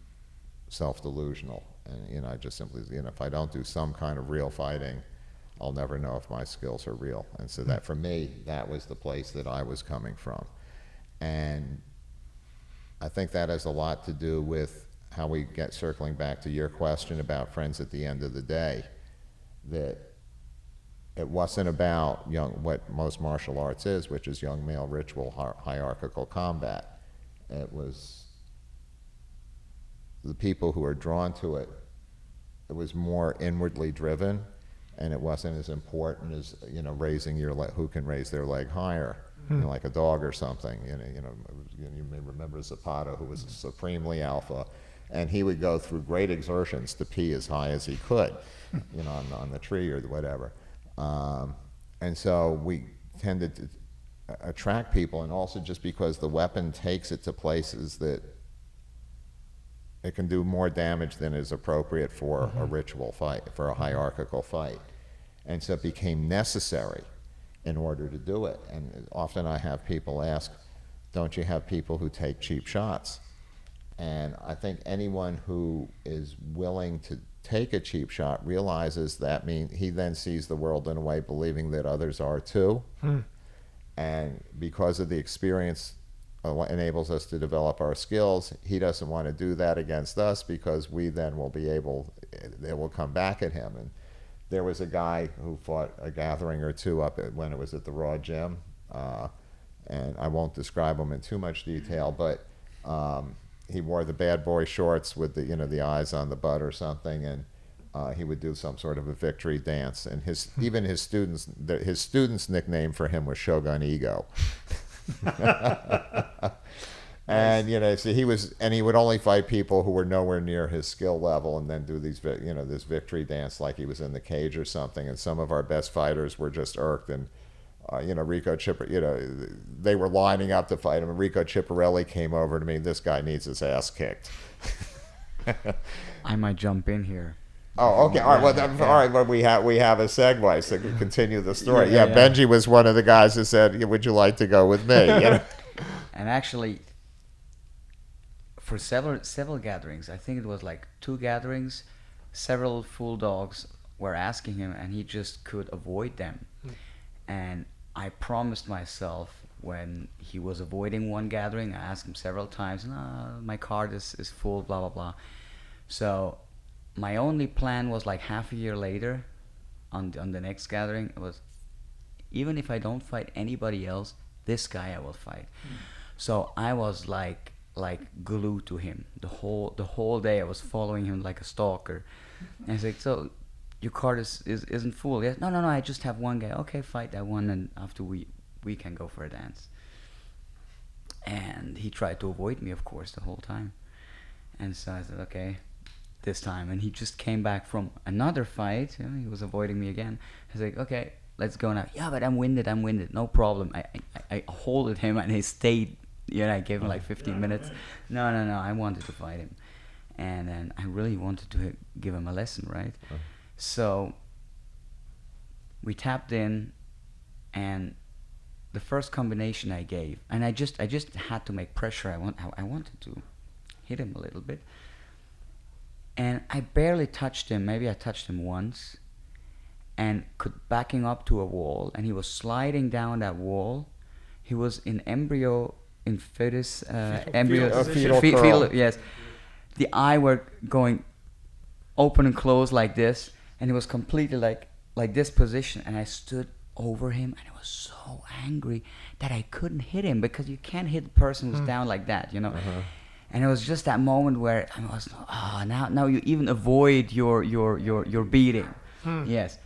self-delusional. And, I just simply, if I don't do some kind of real fighting, I'll never know if my skills are real. And so that, for me, that was the place that I was coming from. And I think that has a lot to do with how we get circling back to your question about friends at the end of the day, that it wasn't about what most martial arts is, which is young male ritual hierarchical combat. It was the people who are drawn to it. It was more inwardly driven, and it wasn't as important as raising your who can raise their leg higher, like a dog or something. You may remember Zapata, who was supremely alpha, and he would go through great exertions to pee as high as he could, on the tree or whatever. And so we tended to attract people, and also just because the weapon takes it to places that it can do more damage than is appropriate for a ritual fight, for a hierarchical fight. And so it became necessary in order to do it. And often I have people ask, don't you have people who take cheap shots? And I think anyone who is willing to take a cheap shot realizes that he then sees the world in a way believing that others are too. And because of the experience enables us to develop our skills, he doesn't want to do that against us, because we then will be able, it will come back at him. And there was a guy who fought a gathering or two when it was at the Raw Gym, and I won't describe him in too much detail, but he wore the bad boy shorts with the eyes on the butt or something, and he would do some sort of a victory dance. And even his students' nickname for him was Shogun Ego. And so he would only fight people who were nowhere near his skill level, and then do these this victory dance like he was in the cage or something. And some of our best fighters were just irked, and Rico they were lining up to fight him, and Rico Ciparelli came over to me. This guy needs his ass kicked. I might jump in here. Oh, okay. All right. Well, all right. Well, we have a segue, so continue the story. Yeah, Benji was one of the guys who said, "Would you like to go with me?" And actually, for several gatherings, I think it was like 2 gatherings, several full dogs were asking him, and he just could avoid them. And I promised myself, when he was avoiding one gathering, I asked him several times, "No, my card is full, blah blah blah." So my only plan was, like, half a year later, on the next gathering, it was, even if I don't fight anybody else, this guy I will fight. So I was like glued to him the whole day. I was following him like a stalker. And he's like, "So your card isn't full?" "Yeah." No, I just have one guy." "Okay, fight that one, and after we can go for a dance." And he tried to avoid me, of course, the whole time. And so I said, okay, this time. And he just came back from another fight. He was avoiding me again. I was like, "Okay, let's go now." "Yeah, but I'm winded. No problem." I holded him, and he stayed. I gave him like 15 minutes. No, I wanted to fight him. And then I really wanted to give him a lesson, right? So we tapped in, and the first combination I gave, and I just had to make pressure. I wanted to hit him a little bit. And I barely touched him. Maybe I touched him once, and backing up to a wall, and he was sliding down that wall. He was in fetus, fetal, yes. The eye were going open and close like this, and he was completely like this position. And I stood over him, and I was so angry that I couldn't hit him, because you can't hit the person who's down like that, And it was just that moment where I was, now you even avoid your beating. Yes.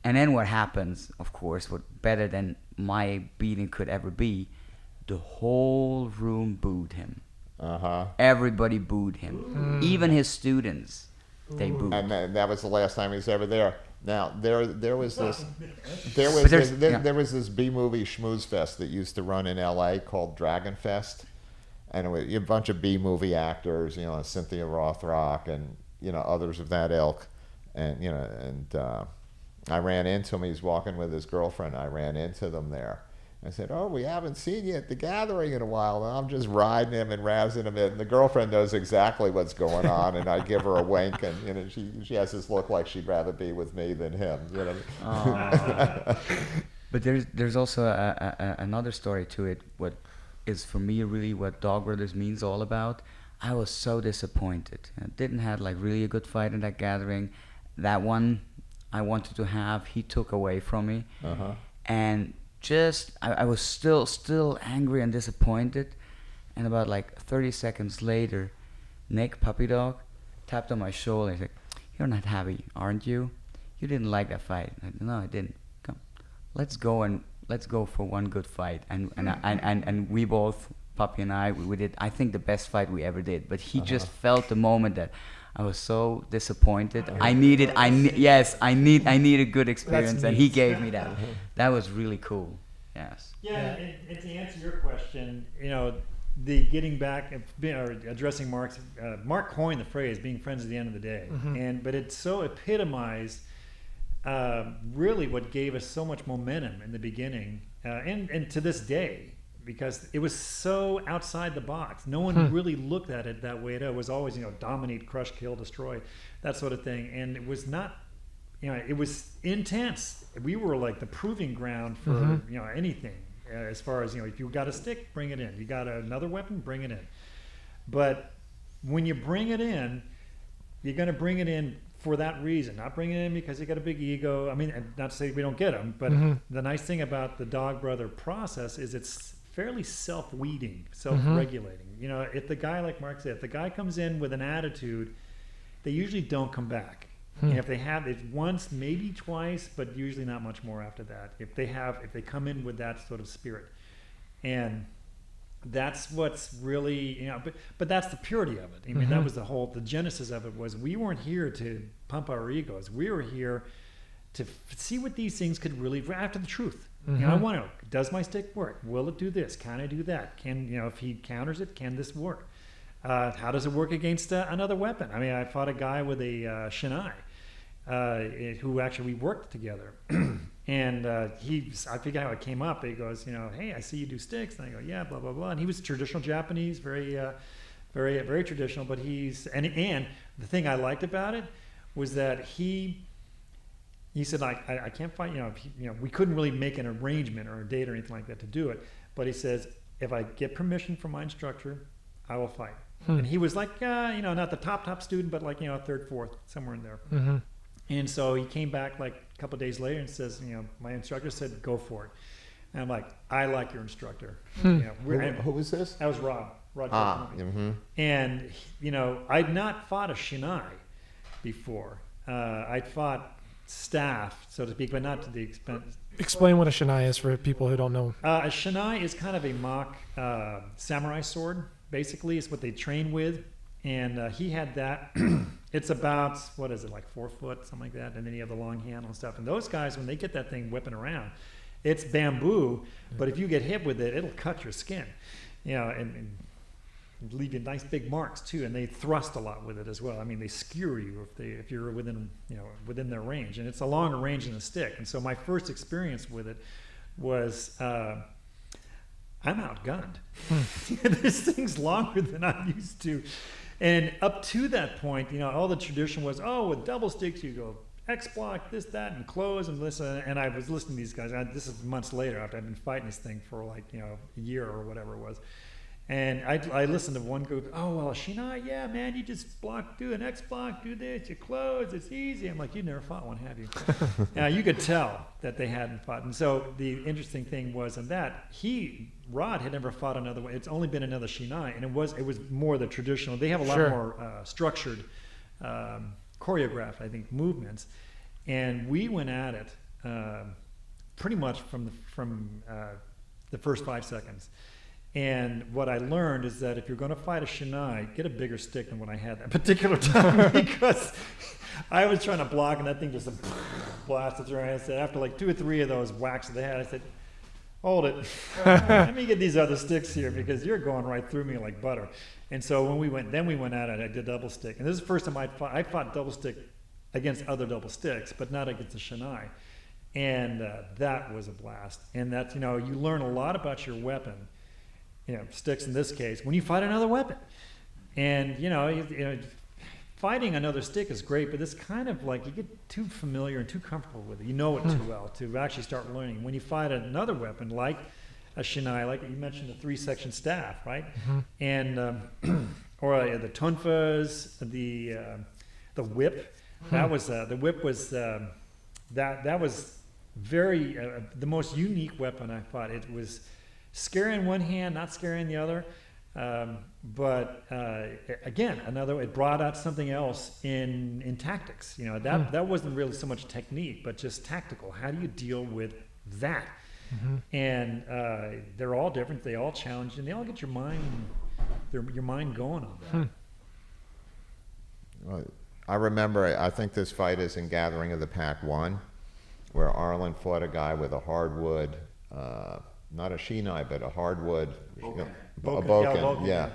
And then what happens, of course, what better than my beating could ever be, the whole room booed him. Everybody booed him. Even his students, they booed. And that was the last time he was ever there. Now there was this B-movie schmooze fest that used to run in L.A. called Dragon Fest, and it was a bunch of B-movie actors, Cynthia Rothrock and others of that ilk, and I ran into him. He was walking with his girlfriend. I ran into them there, I said, "Oh, we haven't seen you at the gathering in a while." And I'm just riding him and razzing him in. And the girlfriend knows exactly what's going on, and I give her a wink, and she has this look like she'd rather be with me than him. But there's also another story to it. What is for me really what Dog Brothers means all about. I was so disappointed. I didn't have like really a good fight in that gathering. That one I wanted to have, he took away from me, and just I was still angry and disappointed. And about like 30 seconds later, Nick, puppy dog, tapped on my shoulder. He's like, "You're not happy, aren't you? You didn't like that fight." I said, "No, I didn't. Come, let's go for one good fight." And we both, Puppy and I, we did, I think, the best fight we ever did. But he just felt the moment that I was so disappointed. I need a good experience, and he gave me that. That was really cool. Yes. Yeah, and to answer your question, the getting back or addressing Mark coined the phrase "being friends at the end of the day," but it so epitomized really what gave us so much momentum in the beginning and to this day, because it was so outside the box. No one really looked at it that way. It was always, dominate, crush, kill, destroy, that sort of thing. And it was not, it was intense. We were like the proving ground for, anything. As far as, if you got a stick, bring it in. You got another weapon, bring it in. But when you bring it in, you're going to bring it in for that reason, not bring it in because you got a big ego. I mean, not to say we don't get them, but the nice thing about the Dog Brother process is it's fairly self-weeding, self-regulating. If the guy, like Mark said, if the guy comes in with an attitude, they usually don't come back. And if they have, it's once, maybe twice, but usually not much more after that. If they come in with that sort of spirit, and that's what's really, but that's the purity of it. I mean, that was the genesis of it was we weren't here to pump our egos. We were here to see what these things could really, after the truth. I want to know, does my stick work? Will it do this? Can I do that? Can, if he counters it, can this work? How does it work against another weapon? I mean, I fought a guy with a shinai, who actually we worked together. And I forget how it came up. He goes, "Hey, I see you do sticks." And I go, "Yeah, blah, blah, blah." And he was traditional Japanese, very, very, very traditional. But and the thing I liked about it was that he said, I can't fight, we couldn't really make an arrangement or a date or anything like that to do it. But he says, if I get permission from my instructor, I will fight. And he was like, not the top student, but like, third, fourth, somewhere in there. And so he came back like a couple of days later and says, my instructor said, go for it. And I'm like, I like your instructor. Who was this? That was Rob. And, I'd not fought a shinai before. I'd fought staff, so to speak, but not to the expense. Explain what a shinai is for people who don't know. A shinai is kind of a mock samurai sword, basically. It's what they train with. And he had that. It's about, what is it, like 4 foot, something like that. And then you have the long handle and stuff. And those guys, when they get that thing whipping around, it's bamboo, but if you get hit with it, it'll cut your skin, and leave you nice big marks too. And they thrust a lot with it as well. I mean, they skewer you if you're within their range. And it's a longer range than a stick. And so my first experience with it was, I'm outgunned. This thing's longer than I'm used to. And up to that point, all the tradition was, with double sticks, you go X block, this, that, and close, and listen. And I was listening to these guys. This is months later after I've been fighting this thing for like, a year or whatever it was. And I listened to one group, Shinai, yeah, man, you just do an X block, do this, you close, it's easy. I'm like, you never fought one, have you? You could tell that they hadn't fought. And so the interesting thing was in that Rod had never fought another one. It's only been another Shinai, and it was more the traditional. They have a lot more structured, choreographed, I think, movements. And we went at it pretty much from the first 5 seconds. And what I learned is that if you're going to fight a shinai, get a bigger stick than what I had that particular time, because I was trying to block and that thing just blasted through. And I said, after like 2 or 3 of those whacks that they had, I said, hold it. Let me get these other sticks here because you're going right through me like butter. And so when we went at it, I did double stick. And this is the first time I fought double stick against other double sticks, but not against a shinai. and that was a blast. And that, you learn a lot about your weapon, sticks in this case, when you fight another weapon. And fighting another stick is great, but it's kind of like you get too familiar and too comfortable with it. You know it too well to actually start learning. When you fight another weapon, like a shinai, like you mentioned, the 3-section staff, right? And or the tonfas, the whip. That was the whip was that was very the most unique weapon I fought. It was scary in one hand, not scary in the other. But again, it brought out something else in tactics. That wasn't really so much technique, but just tactical. How do you deal with that? And they're all different. They all challenge, and they all get your mind going on that. Well, I remember, I think this fight is in Gathering of the Pack 1, where Arlen fought a guy with a hardwood, not a shinai, but a hardwood, Boken. a Boken, boken, yeah.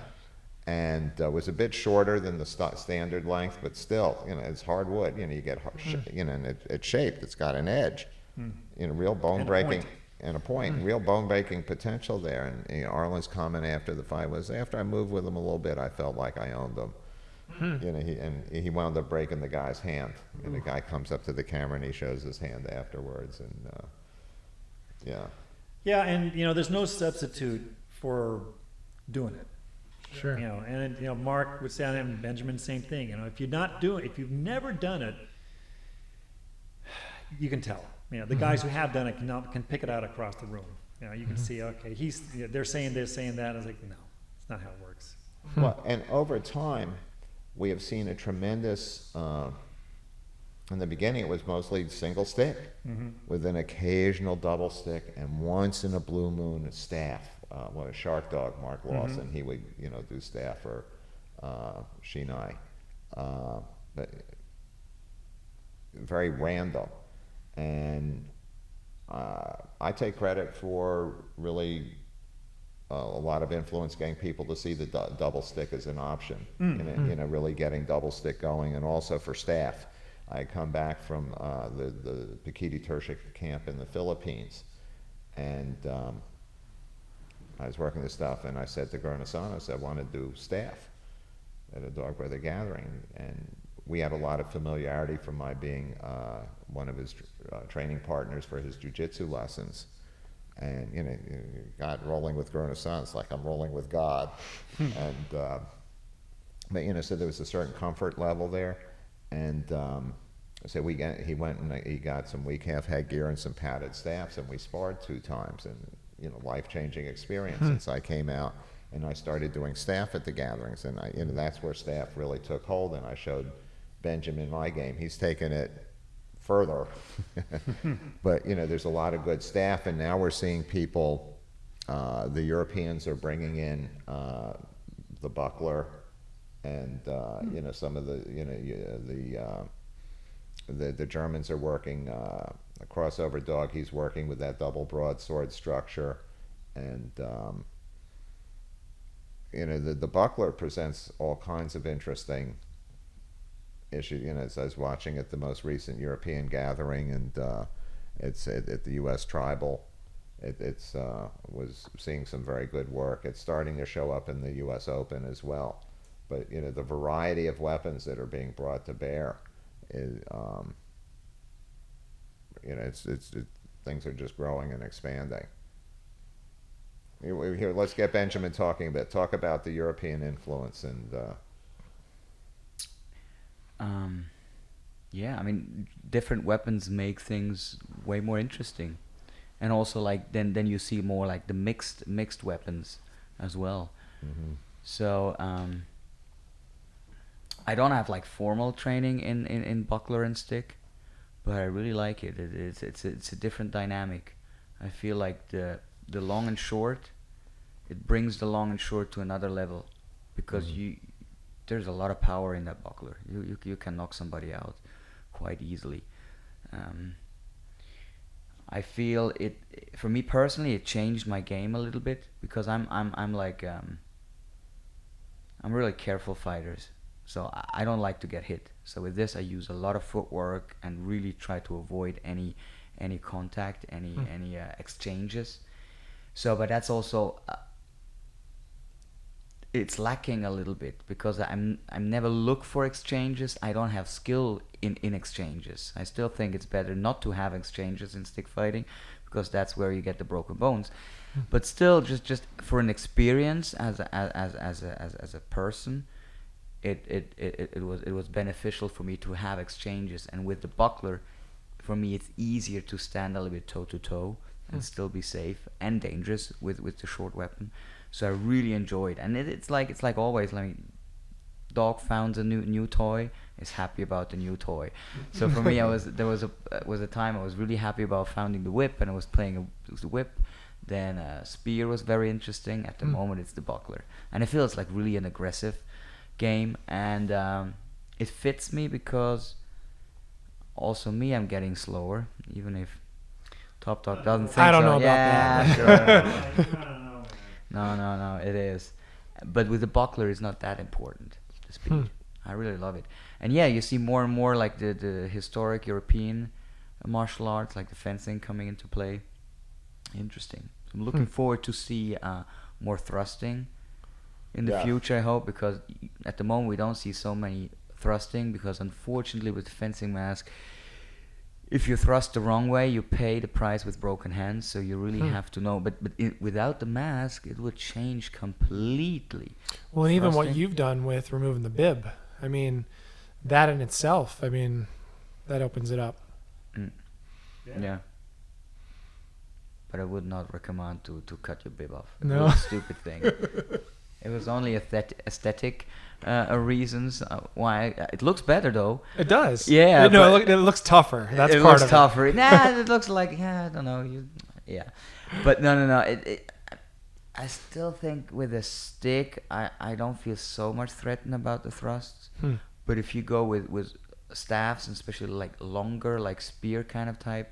And was a bit shorter than the standard length, but still, it's hardwood. You get, and it's shaped. It's got an edge. Real bone breaking. And a point, real bone-breaking potential there. And Arlen's comment after the fight was, after I moved with him a little bit, I felt like I owned him. He wound up breaking the guy's hand. And the guy comes up to the camera and he shows his hand afterwards. And Yeah, and there's no substitute for doing it. Sure. And Mark would say, and Benjamin, same thing. If if you've never done it, you can tell. The guys who have done it can pick it out across the room. You can see, okay, they're saying this, saying that. I was like, no, it's not how it works. Well, and over time, we have seen a tremendous. In the beginning, it was mostly single stick, with an occasional double stick, and once in a blue moon, a staff. A Shark Dog, Mark Lawson, he would do staff or shinai, but very random. And I take credit for really a lot of influence getting people to see the double stick as an option, really getting double stick going, and also for staff. I had come back from the Pakiti Turshik camp in the Philippines, and I was working this stuff, and I said to Gurnasanos, I want to do staff at a Dog Brother gathering, and we had a lot of familiarity from my being one of his training partners for his jiu-jitsu lessons. And, God, rolling with Gurnasanos like I'm rolling with God. And, but, so there was a certain comfort level there. And so he went and he got some weak half headgear and some padded staffs, and we sparred 2 times. And, life-changing experience since I came out. And I started doing staff at the gatherings, and that's where staff really took hold. And I showed Benjamin my game. He's taken it further, but there's a lot of good staff, and now we're seeing people. The Europeans are bringing in the buckler, and some of the Germans are working a crossover dog. He's working with that double broadsword structure, and the buckler presents all kinds of interesting issue. As I was watching at the most recent European gathering, and it's at the U.S. Tribal. It's was seeing some very good work. It's starting to show up in the U.S. Open as well. But the variety of weapons that are being brought to bear is, things are just growing and expanding. Here, let's get Benjamin talking a bit. Talk about the European influence and. Yeah, different weapons make things way more interesting, and also then you see more like the mixed weapons as well. So I don't have formal training in buckler and stick, but I really like it. It's a different dynamic. I feel like the long and short, it brings the long and short to another level, because there's a lot of power in that buckler. You can knock somebody out quite easily. I feel it, for me personally, it changed my game a little bit, because I'm really careful fighters, so I don't like to get hit. So with this, I use a lot of footwork and really try to avoid any any contact, any exchanges. So, but that's also it's lacking a little bit because I'm never look for exchanges. I don't have skill in exchanges. I still think it's better not to have exchanges in stick fighting because that's where you get the broken bones. But still, just for an experience as a person, it was beneficial for me to have exchanges. And with the buckler, for me it's easier to stand a little bit toe to toe and still be safe and dangerous with the short weapon. So I really enjoyed, and it's like always, like dog found a new toy, is happy about the new toy. So for me, there was a time I was really happy about finding the whip, and I was playing the whip. Then spear was very interesting. At the moment, it's the buckler, and I feel it's like really an aggressive game, and it fits me because also me, I'm getting slower, even if Top Talk doesn't think so. I don't know about that. Sure. No, it is. But with the buckler, it's not that important, the speed. I really love it. And yeah, you see more and more like the historic European martial arts, like the fencing coming into play. Interesting. I'm looking forward to see more thrusting in the future, I hope, because at the moment we don't see so many thrusting, because unfortunately with the fencing mask, if you thrust the wrong way, you pay the price with broken hands. So you really have to know. But without the mask, it would change completely. Well, and even what Thrusting. you've done with removing the bib, I mean, that in itself, I mean, that opens it up. Yeah. But I would not recommend to cut your bib off. It No. was a stupid thing. It was only aesthetic reasons why. It looks better though. It does. Yeah, No, but it looks tougher. That's it part looks of tougher. Nah, it looks like, I don't know. But no. I still think with a stick, I don't feel so much threatened about the thrusts. But if you go with staffs, and especially like longer, like spear kind of type,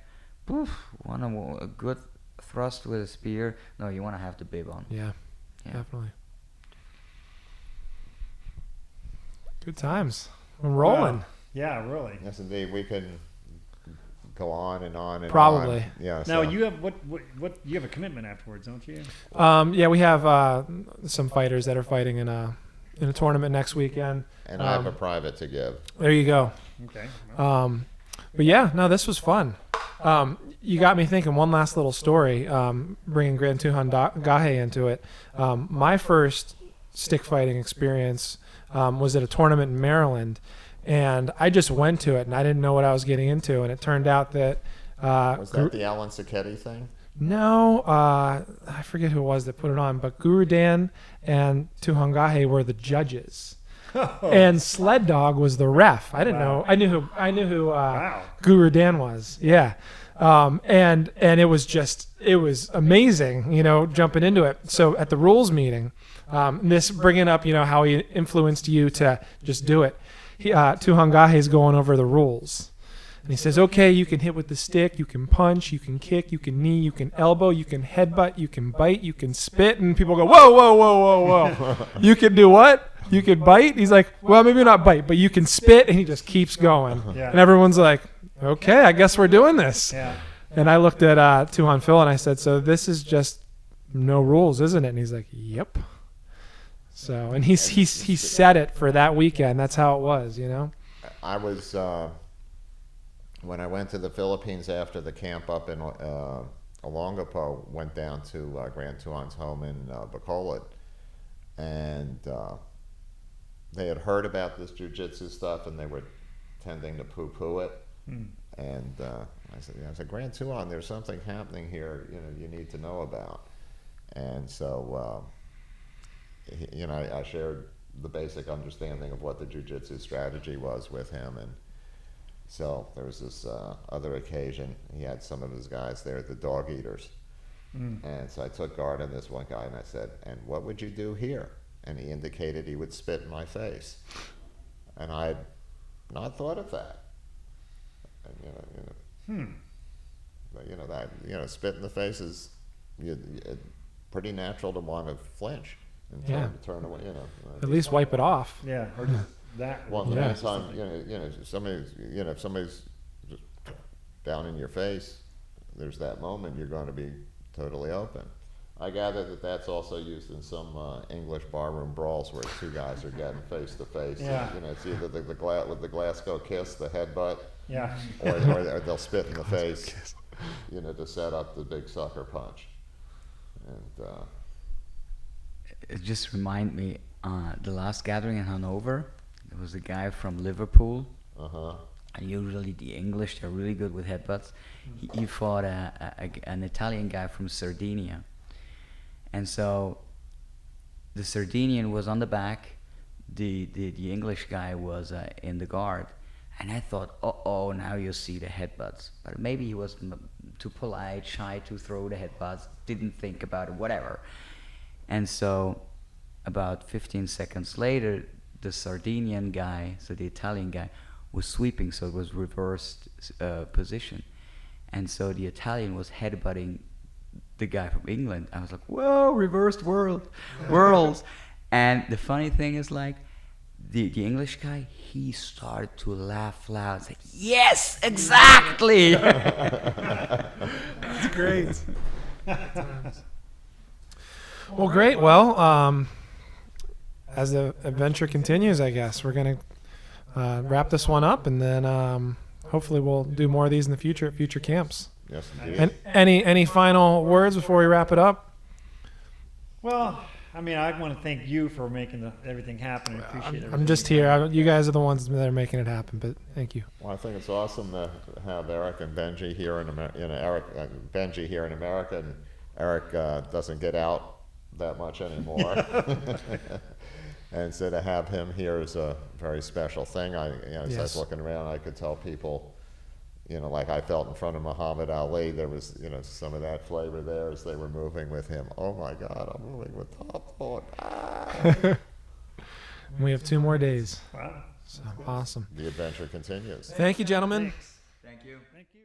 a good thrust with a spear. No, you want to have the bib on. Yeah, definitely. Good times. We're rolling. Wow. Yeah, really. Yes, indeed. We could go on and on and Probably. on. Yeah. Now so- you have what you have a commitment afterwards, don't you? Yeah, we have some fighters that are fighting in a tournament next weekend. And I have a private to give. There you go. Okay. But yeah, no, this was fun. You got me thinking. One last little story. Bringing Grand Tuhan Gahe into it. My first stick fighting experience was at a tournament in Maryland, and I just went to it, and I didn't know what I was getting into, and it turned out that Was that the Alan Sacchetti thing? no, I forget who it was that put it on, but Guru Dan and Tuhan Gahe were the judges. And Sled Dog was the ref. I didn't know. I knew who Wow. Guru Dan was. Yeah. And it was amazing, jumping into it. So at the rules meeting, this bringing up, how he influenced you to just do it. Tuhan Gahe is going over the rules. And he says, okay, you can hit with the stick, you can punch, you can kick, you can knee, you can elbow, you can headbutt, you can bite, you can spit. And people go, whoa, whoa, whoa, whoa, whoa. You can do what? You can bite? He's like, well, maybe not bite, but you can spit. And he just keeps going. Yeah. And everyone's like, okay, I guess we're doing this. Yeah. And I looked at Tuhan Phil and I said, so this is just no rules, isn't it? And he's like, yep. So, and he set it for that weekend. That's how it was, I was, when I went to the Philippines after the camp up in Olongapo, went down to Grand Tuan's home in Bacolod, and they had heard about this jiu-jitsu stuff, and they were tending to poo-poo it. And I said, Grand Tuan, there's something happening here, you need to know about. And so, I shared the basic understanding of what the jiu-jitsu strategy was with him. And so there was this other occasion, he had some of his guys there, the dog eaters. And so I took guard on this one guy and I said, and what would you do here? And he indicated he would spit in my face. And I'd not thought of that. And, spit in the face is pretty natural to want to flinch and turn away. At least wipe it off. Yeah. Or just that. Well, Yeah. the time, if somebody's just down in your face, there's that moment you're going to be totally open. I gather that that's also used in some English barroom brawls where two guys are getting face to face. Yeah. You know, it's either the with the Glasgow kiss, the headbutt, Yeah. or they'll spit in the face, you know, to set up the big sucker punch. And It just remind me, the last gathering in Hanover, there was a guy from Liverpool, and usually the English, they're really good with headbutts. He fought an Italian guy from Sardinia. And so the Sardinian was on the back, the English guy was in the guard. And I thought, oh, now you'll see the headbutts. But maybe he was too polite, shy to throw the headbutts, didn't think about it, whatever. And so about 15 seconds later, the Sardinian guy, so the Italian guy, was sweeping, so it was reversed position. And so the Italian was headbutting the guy from England. I was like, whoa, reversed worlds. And the funny thing is, like, the English guy, he started to laugh loud and say, yes, exactly. That's great. Well, great. Well, as the adventure continues, I guess we're going to wrap this one up, and then hopefully we'll do more of these in the future at future camps. yes, indeed. And any final words before we wrap it up? Well, I mean, I want to thank you for making everything happen. I appreciate it. I'm just here. You guys are the ones that are making it happen, but thank you. Well, I think it's awesome to have Eric and Benji here in America. You know, Benji here in America, and Eric doesn't get out that much anymore. And so to have him here is a very special thing. As I was Yes. looking around, I could tell people, you know, like I felt in front of Muhammad Ali, there was, you know, some of that flavor there as they were moving with him. Oh my God, I'm moving with Top Dog. Ah. We have 2 more days. Wow. So awesome. The adventure continues. Thank you, gentlemen. Thanks. Thank you. Thank you.